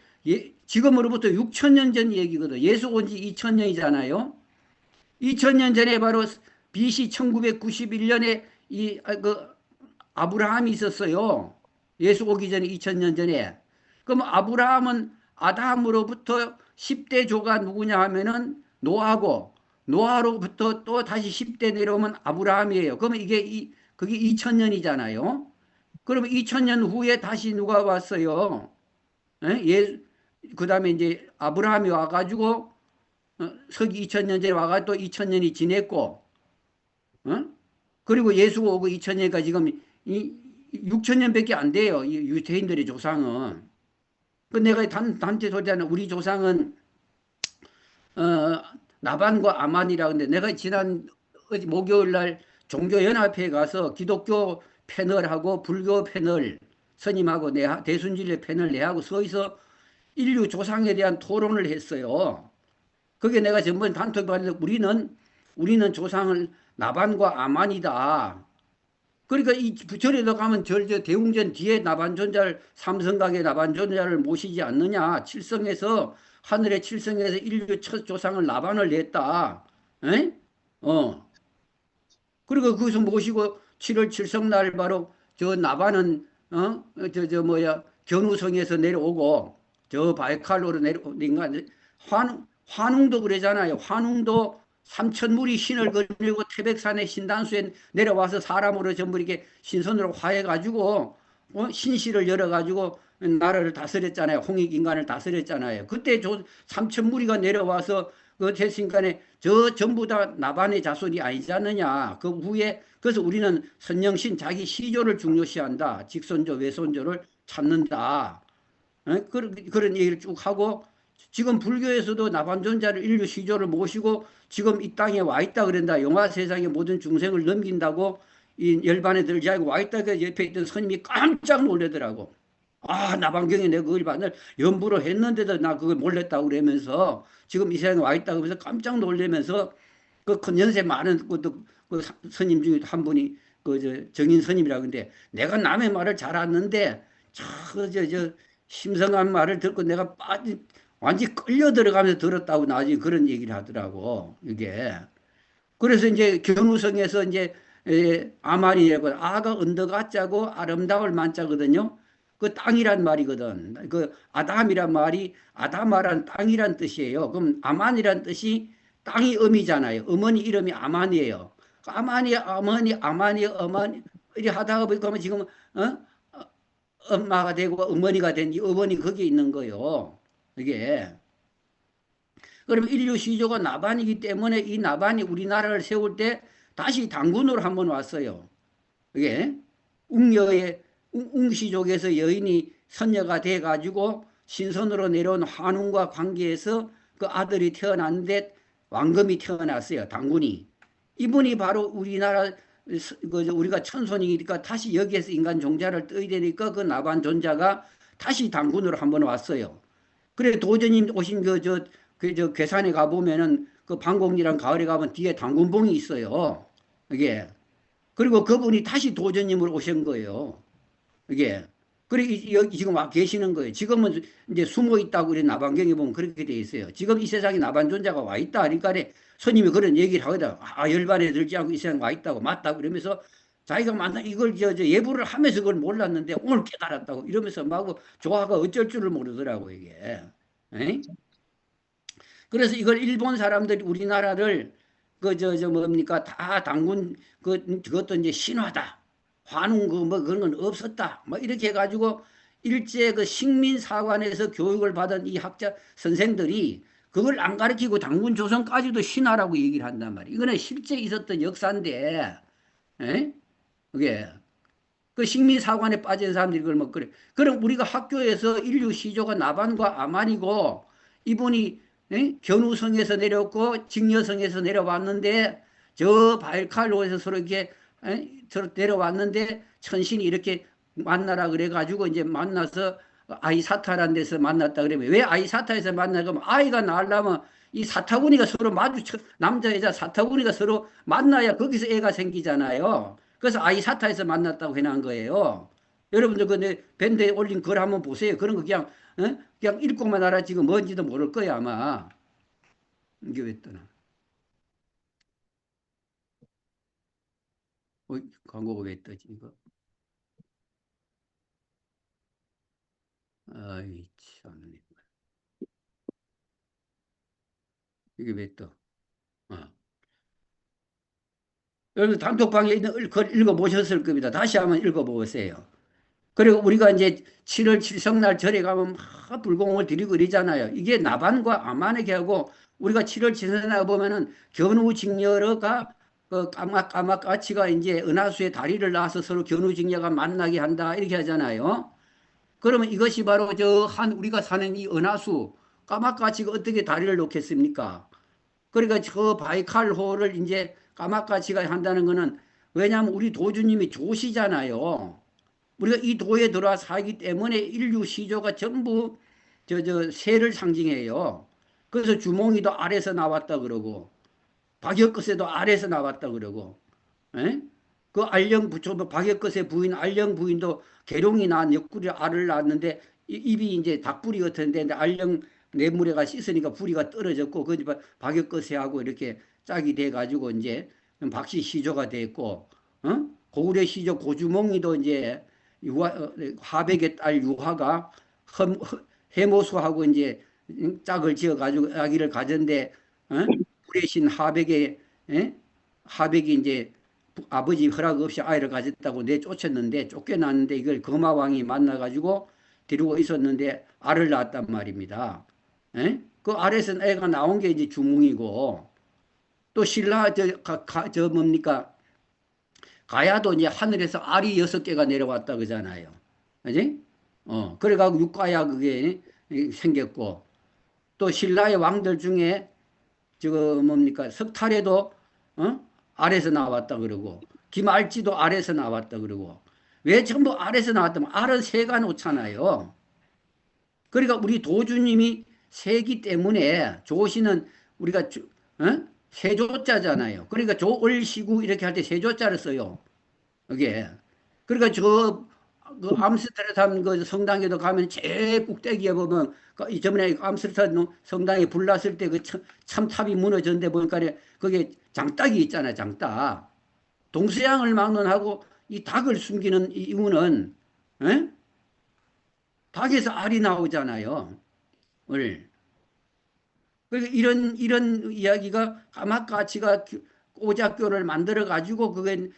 지금으로부터 6천 년 전 얘기거든. 예수 온 지 2천 년이잖아요. 2000년 전에 바로 BC 1991년에 아브라함이 있었어요. 예수 오기 전에 2000년 전에. 그럼 아브라함은 아담으로부터 10대 조가 누구냐 하면은 노아고, 노아로부터 또 다시 10대 내려오면 아브라함이에요. 그러면 그게 2000년이잖아요. 그러면 2000년 후에 다시 누가 왔어요? 그 다음에 이제 아브라함이 와가지고 서기 2000년 전에 와가 또 2000년이 지냈고, 어? 그리고 예수가 오고 2000년이니까 지금 이 6000년밖에 안 돼요. 이 유대인들의 조상은. 그 내가 단체 소리하는 우리 조상은 어, 나반과 아만이라 근데 내가 지난 목요일 날 종교연합회에 가서 기독교 패널하고 불교 패널 스님하고 대순진리 패널 내하고 서서 인류 조상에 대한 토론을 했어요. 그게 내가 전번 단톡에 봤는데 우리는 조상을 나반과 아만이다. 그러니까 이 절에도 가면 대웅전 뒤에 나반존자를 삼성각의 나반존자를 모시지 않느냐. 칠성에서 하늘의 칠성에서 인류 첫 조상을 나반을 냈다. 에? 그리고 거기서 모시고 7월 칠성날 바로 저 나반은 견우성에서 내려오고 저 바이칼로로 내려온 거 환웅도 그러잖아요. 환웅도 삼천물이 신을 걸고 태백산의 신단수에 내려와서 사람으로 전부 이렇게 신선으로 화해가지고 신실을 열어가지고 나라를 다스렸잖아요. 홍익인간을 다스렸잖아요. 그때 삼천무리가 내려와서 그 됐으니까네 저 전부 다 나반의 자손이 아니지 않느냐. 그 후에 그래서 우리는 선영신 자기 시조를 중요시한다. 직선조 외손조를 찾는다. 그런 얘기를 쭉 하고 지금 불교에서도 나반존자를 인류 시조를 모시고 지금 이 땅에 와 있다 그런다. 영화 세상의 모든 중생을 넘긴다고 이 열반에 들지 않고 와 있다. 그 옆에 있던 스님이 깜짝 놀라더라고. 아, 나반경에 내가 그걸 반을 연부로 했는데도 나 그걸 몰랐다고 그러면서 지금 이 세상에 와 있다고 하면서 깜짝 놀라면서 그 큰 연세 많은 그 스님 중에 한 분이 정인 스님이라고 근데 내가 남의 말을 잘 아는데 저 심성한 말을 듣고 내가 완전히 끌려 들어가면서 들었다고 나중에 그런 얘기를 하더라고, 이게. 그래서 이제 견우성에서 이제 아말이라고 아가 언덕아자고 아름다울 만자거든요. 그 땅이란 말이거든. 그 아담이란 말이 아담아란 땅이란 뜻이에요. 그럼 아만이란 뜻이 땅이 음이잖아요. 어머니 이름이 아만이에요. 아만이 어머니 이렇게 하다가 보니까 지금 엄마가 되고 어머니가 된 이 어머니 거기에 있는 거요. 이게. 그러면 인류 시조가 나반이기 때문에 이 나반이 우리나라를 세울 때 다시 당군으로 한번 왔어요. 이게 웅여의 웅시족에서 여인이 선녀가 돼 가지고 신선으로 내려온 환웅과 관계해서 그 아들이 태어났는데 왕금이 태어났어요. 당군이. 이분이 바로 우리나라 우리가 천손이니까 다시 여기에서 인간 종자를 떠야 되니까 그 나반 존자가 다시 당군으로 한번 왔어요. 그래 도전님 오신 괴산에 가보면은 그 방공리랑 가을에 가면 뒤에 당군봉이 있어요. 이게. 그리고 그분이 다시 도전님으로 오신 거예요. 이게. 그리고 여기 지금 와 계시는 거예요. 지금은 이제 숨어 있다고 우리 나반경에 보면 그렇게 돼 있어요. 지금 이 세상에 나반존자가 와 있다. 그러니까 스님이 그런 얘기를 하거든. 아, 열반에 들지 않고 이 세상에 와 있다고. 맞다. 그러면서 자기가 만나 이걸 예부를 하면서 그걸 몰랐는데 오늘 깨달았다고 이러면서 막 조화가 어쩔 줄을 모르더라고, 이게. 에이? 그래서 이걸 일본 사람들이 우리나라를 뭡니까 다 당군 그것도 이제 신화다. 환웅 그런 건 없었다. 뭐 이렇게 해가지고 일제 그 식민사관에서 교육을 받은 이 학자 선생들이 그걸 안 가르치고 당군 조선까지도 신화라고 얘기를 한단 말이에요. 이거는 실제 있었던 역사인데, 에? 그게 그 식민사관에 빠진 사람들이 그걸 뭐 그래. 그럼 우리가 학교에서 인류 시조가 나반과 아만이고 이분이 견우성에서 내려왔고 직녀성에서 내려왔는데 저 바일칼로에서 서로 이렇게 서로 내려왔는데 천신이 이렇게 만나라 그래가지고 이제 만나서 아이사타라는 데서 만났다 그러면 왜 아이사타에서 만나? 그러면 아이가 낳으려면 이 사타구니가 서로 남자 여자 사타구니가 서로 만나야 거기서 애가 생기잖아요. 그래서 아이사타에서 만났다고 해놓은 거예요. 여러분들 그 밴드에 올린 글 한번 보세요. 그런 거 그냥 그냥 읽고만 알았지 그 뭔지도 모를 거야 아마. 이게 왜 떠나? 광고가 왜 떠지 이거? 아이 참 이게 왜 떠? 어. 여러분 단톡방에 있는 글 읽어보셨을 겁니다. 다시 한번 읽어보세요. 그리고 우리가 이제 7월 7성날 절에 가면 막 불공을 드리고 이러잖아요. 이게 나반과 아만에게 하고 우리가 7월 7성날 보면은 견우직녀가 그 까마까치가 이제 은하수에 다리를 놔서 서로 견우직녀가 만나게 한다 이렇게 하잖아요. 그러면 이것이 바로 저 한 우리가 사는 이 은하수 까마까치가 어떻게 다리를 놓겠습니까? 그러니까 저 바이칼호를 이제 까마까치가 한다는 거는 왜냐하면 우리 도주님이 조시잖아요. 우리가 이 도에 들어와 살기 때문에 인류 시조가 전부 새를 상징해요. 그래서 주몽이도 아래서 나왔다 그러고 박역것에도 아래서 나왔다 그러고 에? 그 알령 부처 박역것의 부인 알령 부인도 계룡이 낳은 옆구리 알을 낳았는데 입이 이제 닭불이 같은데 알령 내물에가 씻으니까 부리가 떨어졌고 그 박역것에하고 이렇게 짝이 돼 가지고 이제 박씨 시조가 됐고 고구려 시조 고주몽이도 이제 화백의 딸 유화가 해모수하고 이제 짝을 지어 가지고 아기를 가졌는데 불의 신 하백의 하백이 이제 아버지 허락 없이 아이를 가졌다고 내쫓았는데 쫓겨났는데 이걸 거마왕이 만나가지고 데리고 있었는데 알을 낳았단 말입니다. 그 알에서 애가 나온 게 이제 주몽이고 또 신라 저 뭡니까 가야도 이제 하늘에서 알이 6개가 내려왔다 그러잖아요. 그지? 그래가지고 육가야 그게 생겼고 또 신라의 왕들 중에 저거 뭡니까 석탈에도 알에서 나왔다 그러고 김알지도 알에서 나왔다 그러고 왜 전부 알에서 나왔다면 알은 새가 놓잖아요. 그러니까 우리 도주님이 새기 때문에 조시는 우리가 세조자잖아요. 그러니까 조을시구 이렇게 할 때 세조자를 써요. 이게 그러니까 그 암스테르담 그 성당에도 가면 제일 꼭대기에 보면 그 저번에 암스테르담 성당에 불났을 때 그 참탑이 무너졌는데 보니까 거기에 장닭이 있잖아요. 장닭. 동서양을 막론하고 이 닭을 숨기는 이유는 에? 닭에서 알이 나오잖아요. 을. 그러니까 이런 이야기가 까마까치가 오작교를 만들어 가지고 그게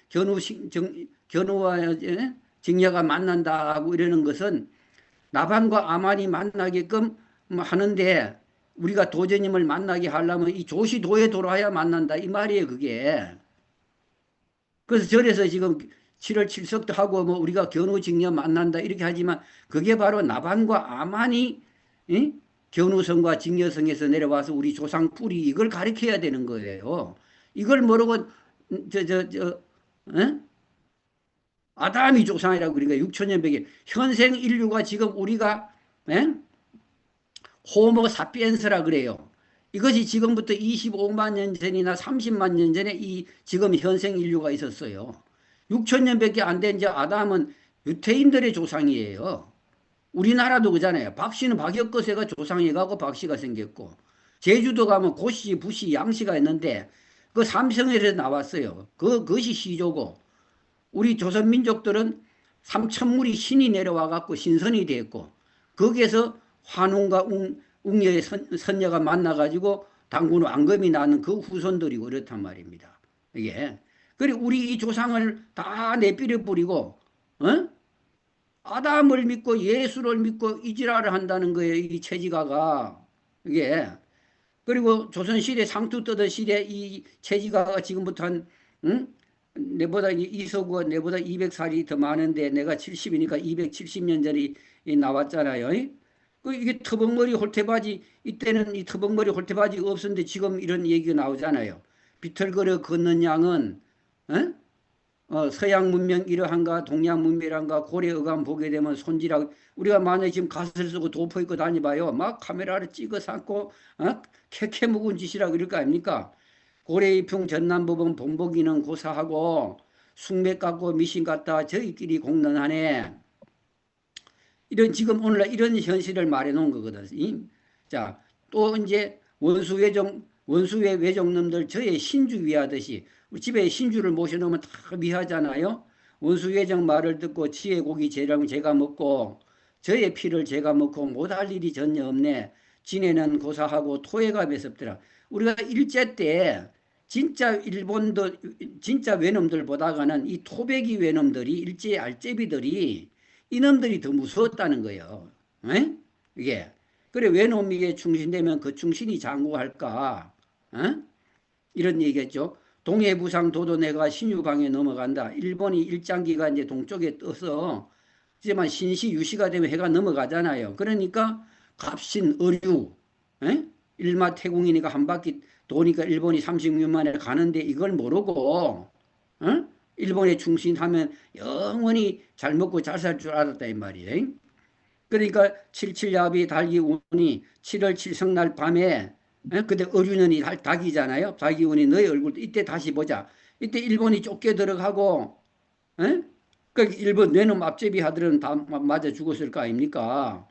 견우와 직녀가 만난다고 이러는 것은 나반과 아만이 만나게끔 하는데 우리가 도제님을 만나게 하려면 이 조시도에 돌아야 만난다 이 말이에요 그게. 그래서 절에서 지금 7월 7석도 하고 뭐 우리가 견우직녀 만난다 이렇게 하지만 그게 바로 나반과 아만이 견우성과 직녀성에서 내려와서 우리 조상 뿌리 이걸 가르쳐야 되는 거예요. 이걸 모르고 저 아담이 조상이라고 그러니까 6천년 백에 현생 인류가 지금 우리가 에? 호모 사피엔스라 그래요. 이것이 지금부터 25만 년 전이나 30만 년 전에 이 지금 현생 인류가 있었어요. 6천년밖에 안 된 이제 아담은 유태인들의 조상이에요. 우리나라도 그잖아요. 박씨는 박역거세가 조상해가고 박씨가 생겼고 제주도 가면 고씨, 부씨, 양씨가 있는데 그 삼성에서 나왔어요. 그것이 시조고 우리 조선민족들은 삼천물이 신이 내려와 갖고 신선이 됐고 거기에서 환웅과 웅녀의 선녀가 만나가지고 당군 왕검이 나는 그 후손들이고 이렇단 말입니다. 이게 그리고 우리 이 조상을 다 내버려 버리고 아담을 믿고 예수를 믿고 이지라를 한다는 거예요. 이 체지가가 이게 그리고 조선시대 상투 떠던 시대 이 체지가가 지금부터 한 내보다 이서구가 내보다 200살이 더 많은데 내가 70이니까 270년 전에 나왔잖아요. 이게 터벅머리 홀태바지 이때는 이 터벅머리 홀태바지가 없었는데 지금 이런 얘기가 나오잖아요. 비틀거려 걷는 양은 서양 문명 이러한가 동양 문명이란가 고려 어감 보게 되면 손질하고 우리가 만약에 지금 가설 쓰고 도포 입고 다니봐요. 막 카메라를 찍어 삼고 캐캐 묵은 짓이라고 이럴 거 아닙니까? 고래이풍 전남법은 본보기는 고사하고 숭맥 갖고 미신 갖다 저희끼리 공론하네. 이런 지금 오늘날 이런 현실을 말해 놓은 거거든. 자, 또 이제 원수의 외종놈들 저의 신주 위하듯이 우리 집에 신주를 모셔놓으면 다 위하잖아요. 원수외정 말을 듣고 지의 고기 제랑 제가 먹고 저의 피를 제가 먹고 못할 일이 전혀 없네. 지네는 고사하고 토해가 매섭더라. 우리가 일제 때 진짜 일본도 진짜 외놈들보다가는 이 토백이 외놈들이 일제 알제비들이 이놈들이 더 무서웠다는 거예요. 에? 이게 그래 외놈에게 충신되면 그 충신이 장구할까? 에? 이런 얘기겠죠. 동해부상 도도내가 신유방에 넘어간다. 일본이 일장기가 이제 동쪽에 떠서 하지만 신시 유시가 되면 해가 넘어가잖아요. 그러니까 갑신 어류, 에? 일마 태공이니까 한 바퀴 도니까 일본이 36년 만에 가는데 이걸 모르고 어? 일본에 충신하면 영원히 잘 먹고 잘 살 줄 알았다 이 말이에요. 그러니까 칠칠야비 달기 운이 7월 7성날 밤에 그때 어류년이 닭이잖아요. 닭이 운이 너의 얼굴 이때 다시 보자. 이때 일본이 쫓겨 들어가고 그 일본 내놈 앞제비 하들은 다 맞아 죽었을 거 아닙니까?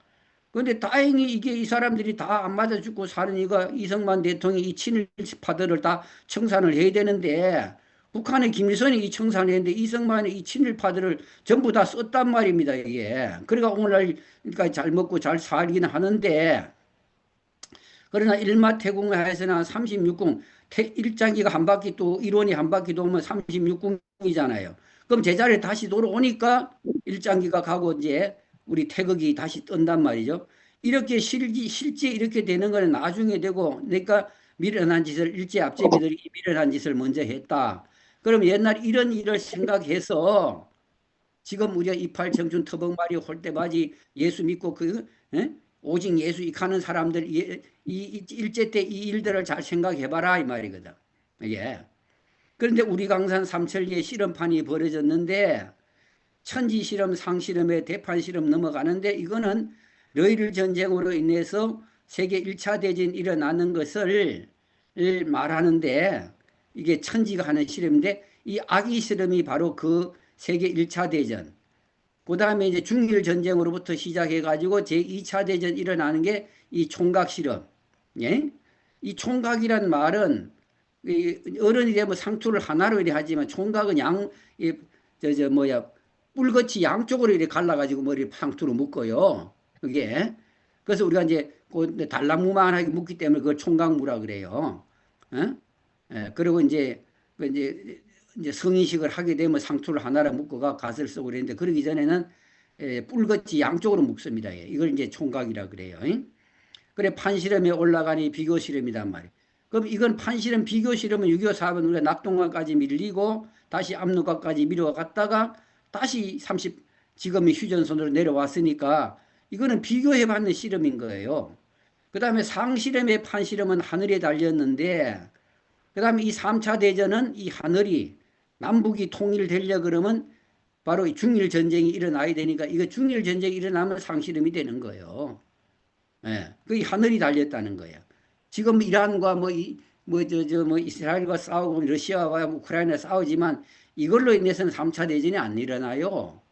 그런데 다행히 이게 이 사람들이 다 안 맞아 죽고 사는 이가 이승만 대통령이 이 친일파들을 다 청산을 해야 되는데 북한의 김일성이 이 청산을 했는데 이승만의 이 친일파들을 전부 다 썼단 말입니다, 이게. 그러니까 오늘날까지 잘 먹고 잘 살기는 하는데 그러나 일마태공하에서나 36궁 일장기가 한 바퀴 또 일원이 한 바퀴 돌면 36궁이잖아요. 그럼 제자리에 다시 돌아오니까 일장기가 가고 이제 우리 태극이 다시 뜬단 말이죠. 이렇게 실제 이렇게 되는 거는 나중에 되고 그러니까 미련한 짓을 일제 앞제비들이 미련한 짓을 먼저 했다. 그럼 옛날 이런 일을 생각해서 지금 우리가 이팔 청춘 터벅마리 홀대바지 예수 믿고 오직 예수 익하는 사람들 이 일제 때 이 일들을 잘 생각해봐라 이 말이거든. 예. 그런데 우리 강산 삼천리에 실험판이 벌어졌는데 천지 실험, 상 실험에 대판 실험 넘어가는데 이거는 러일 전쟁으로 인해서 세계 1차 대전이 일어나는 것을 말하는데 이게 천지가 하는 실험인데 이 아기 실험이 바로 그 세계 1차 대전 그 다음에 이제 중일 전쟁으로부터 시작해가지고 제2차 대전 일어나는 게 이 총각 실험. 예? 이 총각이란 말은 어른이 되면 상투를 하나로 이래 하지만 총각은 뿔같이 양쪽으로 이렇게 갈라가지고 머리를 상투로 묶어요. 그게. 그래서 우리가 이제 그 달랑무만하게 묶기 때문에 그걸 총각무라 그래요. 어? 예, 그리고 이제 성인식을 하게 되면 상투를 하나로 묶어가 갓을 쓰고 그랬는데 그러기 전에는 뿔같이 양쪽으로 묶습니다. 이걸 이제 총각이라 그래요. 그래 판실험에 올라가니 비교 실험이란 말이에요. 그럼 이건 판실험 비교 실험은 6.25 사업은 우리가 낙동강까지 밀리고 다시 압록강까지 밀어갔다가 다시 지금의 휴전선으로 내려왔으니까 이거는 비교해봤는 실험인 거예요. 그 다음에 상실험의 판실험은 하늘에 달렸는데 그 다음에 이 3차 대전은 이 하늘이 남북이 통일되려 그러면 바로 중일 전쟁이 일어나야 되니까 이거 중일 전쟁이 일어나면 상실험이 되는 거예요. 예, 그 하늘이 달렸다는 거예요. 지금 이란과 이스라엘과 싸우고 러시아와 우크라이나 싸우지만 이걸로 인해서는 3차 대전이 안 일어나요.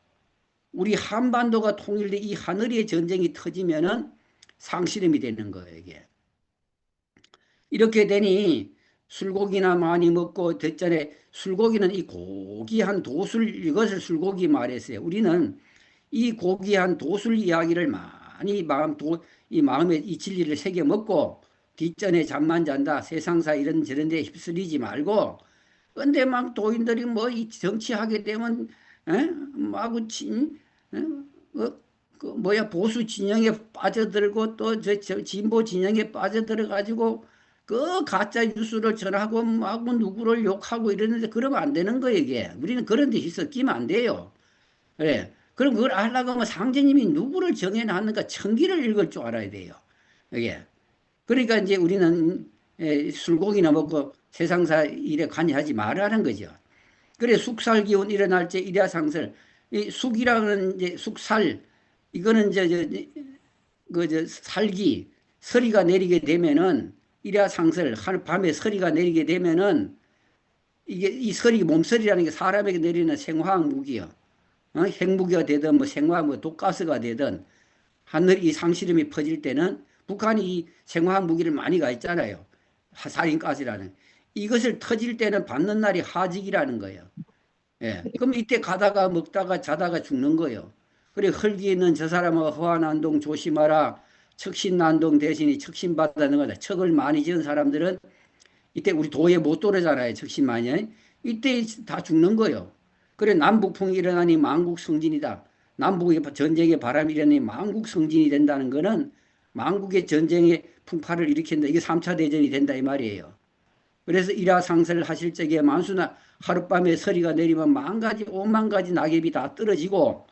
우리 한반도가 통일돼 이 하늘의 전쟁이 터지면은 상실험이 되는 거예요, 이게. 이렇게 되니 술고기나 많이 먹고 됐전에 술고기는 이 고귀한 도술 이것을 술고기 말했어요. 우리는 이 고귀한 도술 이야기를 많이 이 마음에 이 진리를 새겨 먹고 뒷전에 잠만 잔다 세상사 이런 저런 데 휩쓸리지 말고 근데 막 도인들이 뭐 이 정치하게 되면 마구 보수 진영에 빠져들고 또 저 진보 진영에 빠져들어 가지고 그 가짜 뉴스를 전하고 막 누구를 욕하고 이러는데 그러면 안 되는 거예요, 이게. 우리는 그런 데 있어 끼면 안 돼요. 그래. 그럼 그걸 하려고 하면 상제님이 누구를 정해놨는가 천기를 읽을 줄 알아야 돼요. 이게. 그러니까 이제 우리는 술고기나 먹고 세상사 일에 관여하지 말라는 거죠. 그래 숙살 기운 일어날 때 일야상설. 이 숙이라는 이제 숙살 이거는 저 살기 서리가 내리게 되면은 일야상설 밤에 서리가 내리게 되면은 이게 이 서리 몸서리라는 게 사람에게 내리는 생화학 무기야. 핵무기가 되든 뭐 생화학 뭐 독가스가 되든 하늘 이 상실음이 퍼질 때는 북한이 이 생화학 무기를 많이 가 있잖아요. 살인가스라는. 이것을 터질 때는 받는 날이 하직이라는 거예요. 예. 그럼 이때 가다가 먹다가 자다가 죽는 거예요. 그래 흙이 있는 저 사람은 허한난동 조심하라. 척신난동 대신이 척신받는 거다. 척을 많이 지은 사람들은 이때 우리 도에 못 돌아잖아요. 척신만이. 이때 다 죽는 거예요. 그래 남북풍이 일어나니 만국성진이다. 남북의 전쟁의 바람이 일어나니 만국성진이 된다는 거는 만국의 전쟁의 풍파를 일으킨다. 이게 3차 대전이 된다 이 말이에요. 그래서 일야상설 하실 적에 만수나 하룻밤에 서리가 내리면 만 가지 오만 가지 낙엽이 다 떨어지고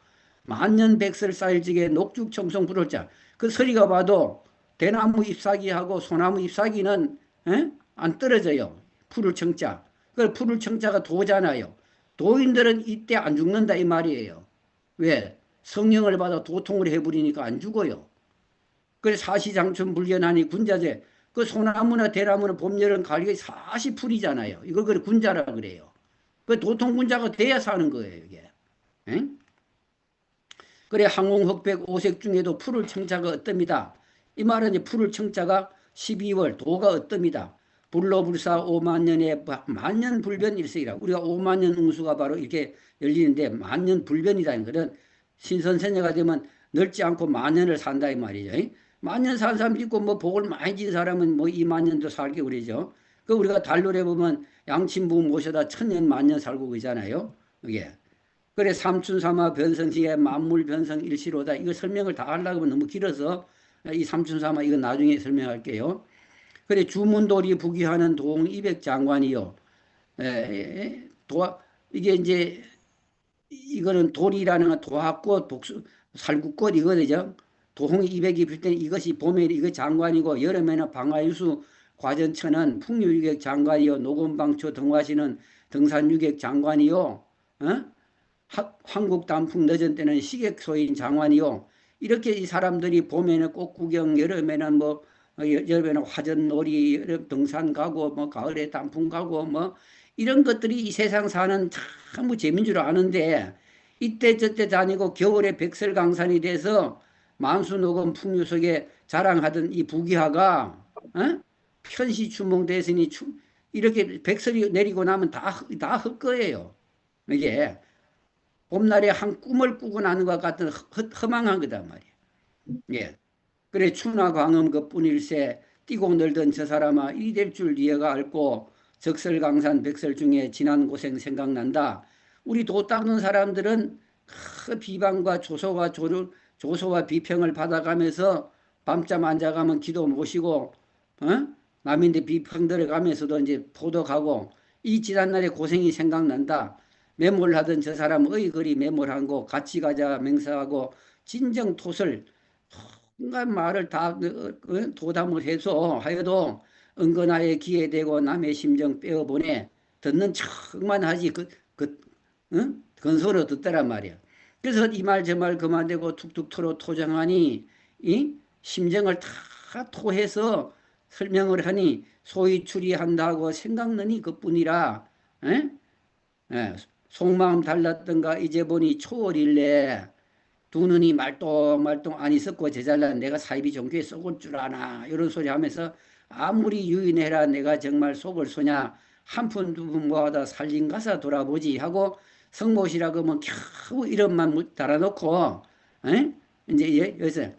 만년백설 쌓일 적에 녹죽청송 불을 자. 그 서리가 봐도 대나무 잎사귀하고 소나무 잎사귀는 안 떨어져요. 풀을 청자. 그 풀을 청자가 도잖아요. 도인들은 이때 안 죽는다 이 말이에요. 왜? 성령을 받아 도통을 해버리니까 안 죽어요. 그래서 사시장춘 불견하니 군자재. 그 소나무나 대나무는 봄, 여름, 가을이 사시풀이잖아요. 이걸 그래 군자라 그래요. 그 도통군자가 돼야 사는 거예요, 이게. 응? 그래 항공흑백 오색 중에도 풀을 청자가 어떻습니다. 이 말은 이제 풀을 청자가 12월 도가 어떻습니다. 불로불사 5만 년에 만년 불변 일색이라. 우리가 5만 년 응수가 바로 이렇게 열리는데 만년 불변이라는 것은 신선생녀가 되면 늙지 않고 만년을 산다 이 말이죠. 만년 산 사람 있고 뭐 복을 많이 진 사람은 뭐 2만 년도 살게 그러죠. 그 우리가 달놀에 보면 양친부 모셔다 천년 만년 살고 그러잖아요. 이게. 그래 삼춘삼화 변성시에 만물 변성 일시로다. 이거 설명을 다 하려고 하면 너무 길어서 이 삼춘삼화 이거 나중에 설명할게요. 그래 주문돌이 부귀하는 동 200장관이요. 이게 이제 이거는 돌이라는 건 도화꽃, 복수, 살구꽃 이거죠. 도홍이 200이 필 때는 이것이 봄에 이거 장관이고 여름에는 방화유수 과전천은 풍류유객 장관이요. 노건방초 등화시는 등산유객 장관이요. 한국 단풍 늦은 때는 시객소인 장관이요. 이렇게 이 사람들이 봄에는 꽃구경, 여름에는 뭐 여름에는 화전놀이, 여름 등산 가고 뭐 가을에 단풍 가고 뭐 이런 것들이 이 세상 사는 참 재민 줄 아는데 이때 저때 다니고 겨울에 백설강산이 돼서 만수노건 풍류 속에 자랑하던 이 부귀하가 편시추몽대선이 이렇게 백설이 내리고 나면 다 헛거예요. 이게 봄날에 한 꿈을 꾸고 나는 것 같은 허망한 거단 말이에요. 예. 그래 추나 광음 그뿐일세 뛰고 늘던 저 사람아 이 될 줄 니가 알고 적설강산 백설 중에 지난 고생 생각난다. 우리 도 닦는 사람들은 비방과 조소와 비평을 받아가면서 밤잠 안 자가면 기도 모시고 남인데 비평 들어가면서도 이제 포도가고 이 지난날의 고생이 생각난다. 매몰하던 저 사람의 거리 매몰한 거 같이 가자 맹세하고 진정토설 온갖 말을 다 도담을 해서 하여도 은근하에 기에 대고 남의 심정 빼어보내 듣는 척만 하지 건소로 듣더란 말이야. 그래서 이 말 저 말 그만되고 툭툭 털어 토장하니 이 심정을 다 토해서 설명을 하니 소위 추리한다고 생각나니 그뿐이라. 에? 예, 속마음 달랐던가 이제 보니 초월일래 두 눈이 말똥말똥 안 있었고 제잘난 내가 사이비 종교에 썩을 줄 아나 이런 소리 하면서 아무리 유인해라 내가 정말 속을 소냐 한 푼 두 푼 모아다 살림 가서 돌아보지 하고 성모시라고 하면 겨우 이름만 달아놓고 에? 이제 여기서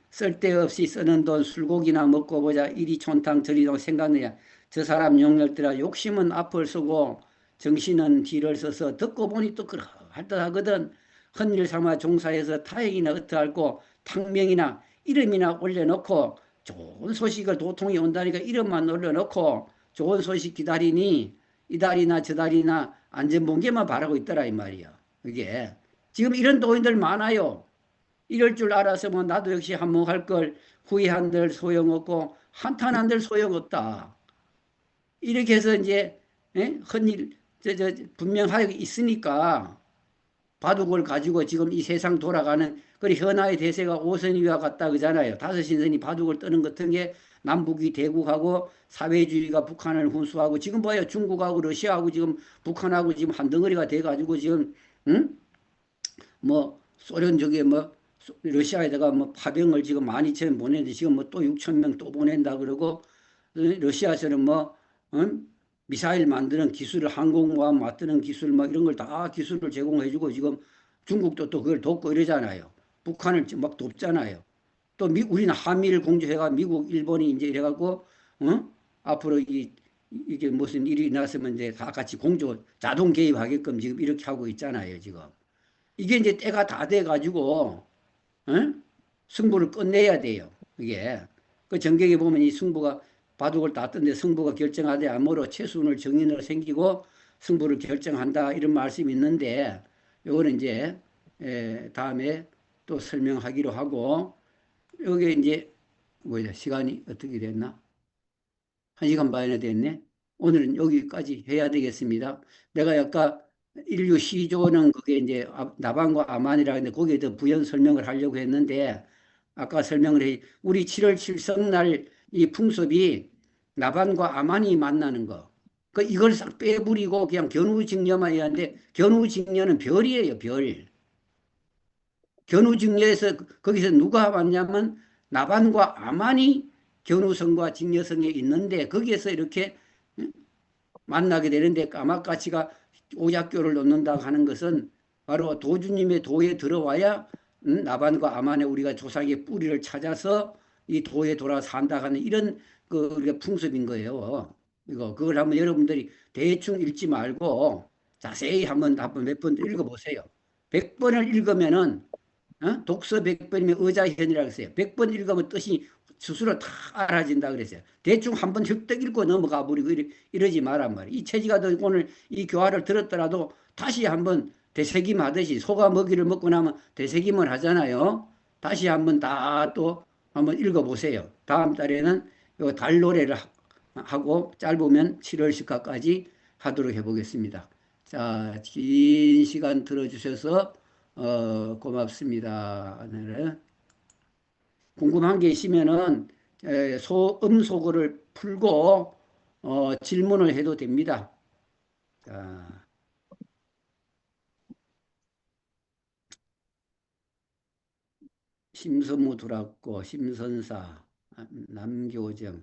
쓸데없이 쓰는 돈 술고기나 먹고 보자 이리 촌탕 저리도 생각나냐 저 사람 용렬들아 욕심은 앞을 쓰고 정신은 뒤를 써서 듣고 보니 또 그러할 듯 하거든. 헌일 삼아 종사해서 타액이나 어떠할고 탕명이나 이름이나 올려놓고 좋은 소식을 도통이 온다니까 이름만 올려놓고 좋은 소식 기다리니 이달이나 저달이나 안전봉개만 바라고 있더라 이 말이야. 이게 지금 이런 도인들 많아요. 이럴 줄 알았으면 나도 역시 한몫할 걸 후회한들 소용없고 한탄한들 소용없다. 이렇게 해서 이제 헌일 분명하게 있으니까 바둑을 가지고 지금 이 세상 돌아가는 그리 현하의 대세가 오선이와 같다 그잖아요. 다섯 신선이 바둑을 뜨는 것 같은 게 남북이 대국하고 사회주의가 북한을 훈수하고 지금 봐요. 중국하고 러시아하고 지금 북한하고 지금 한 덩어리가 돼가지고 지금 응? 뭐 소련 쪽에 뭐 러시아에다가 뭐 파병을 지금 12,000명 보내는데 지금 뭐 또 6,000명 또 보낸다 그러고 러시아에서는 뭐 미사일 만드는 기술을 항공모함 만드는 기술 뭐 이런 걸 다 기술을 제공해주고 지금 중국도 또 그걸 돕고 이러잖아요. 북한을 지금 막 돕잖아요. 또 우리는 한미일 공조해가 미국, 일본이 이제 이래갖고 앞으로 이게 무슨 일이 났으면 이제 다 같이 공조 자동 개입하게끔 지금 이렇게 하고 있잖아요. 지금 이게 이제 때가 다 돼가지고 응? 승부를 끝내야 돼요. 이게 그 전경에 보면 이 승부가 바둑을 땄던데 승부가 결정하되 아무로 최순을 정인으로 생기고 승부를 결정한다 이런 말씀이 있는데 요거는 이제 다음에 또 설명하기로 하고 여기 이제 뭐야 시간이 어떻게 됐나? 한 시간 반이나 됐네. 오늘은 여기까지 해야 되겠습니다. 내가 약간 인류 시조는 그게 이제 나반과 아만이라 했는데 거기에 더 부연 설명을 하려고 했는데 아까 설명을 해 우리 7월 7성날 이 풍습이 나반과 아만이 만나는 거. 그 이걸 싹 빼버리고 그냥 견우직녀만 해야 하는데 견우직녀는 별이에요, 별. 견우직녀에서 거기서 누가 왔냐면 나반과 아만이 견우성과 직녀성에 있는데 거기에서 이렇게 만나게 되는데 까마까치가 오작교를 놓는다 하는 것은 바로 도주님의 도에 들어와야 나반과 아만의 우리가 조상의 뿌리를 찾아서 이 도에 돌아 산다 하는 이런 그 우리가 풍습인 거예요. 이거 그걸 한번 여러분들이 대충 읽지 말고 자세히 한번 몇 번 읽어보세요. 100번을 읽으면은 독서 100번이면 의자현이라고 했어요. 100번 읽으면 뜻이 스스로 다 알아진다 그랬어요. 대충 한번 흙떡 읽고 넘어가 버리고 이러지 말란 말이에요. 이 체지가 오늘 이 교화를 들었더라도 다시 한번 되새김하듯이 소가 먹이를 먹고 나면 되새김을 하잖아요. 다시 한번 다 또 한번 읽어보세요. 다음 달에는 요 달노래를 하고 짧으면 7월 식화까지 하도록 해보겠습니다. 자, 긴 시간 들어주셔서 고맙습니다. 네. 궁금한 게 있으면은 음소거를 풀고 질문을 해도 됩니다. 자, 심서무 들어왔고 심선사, 남교정.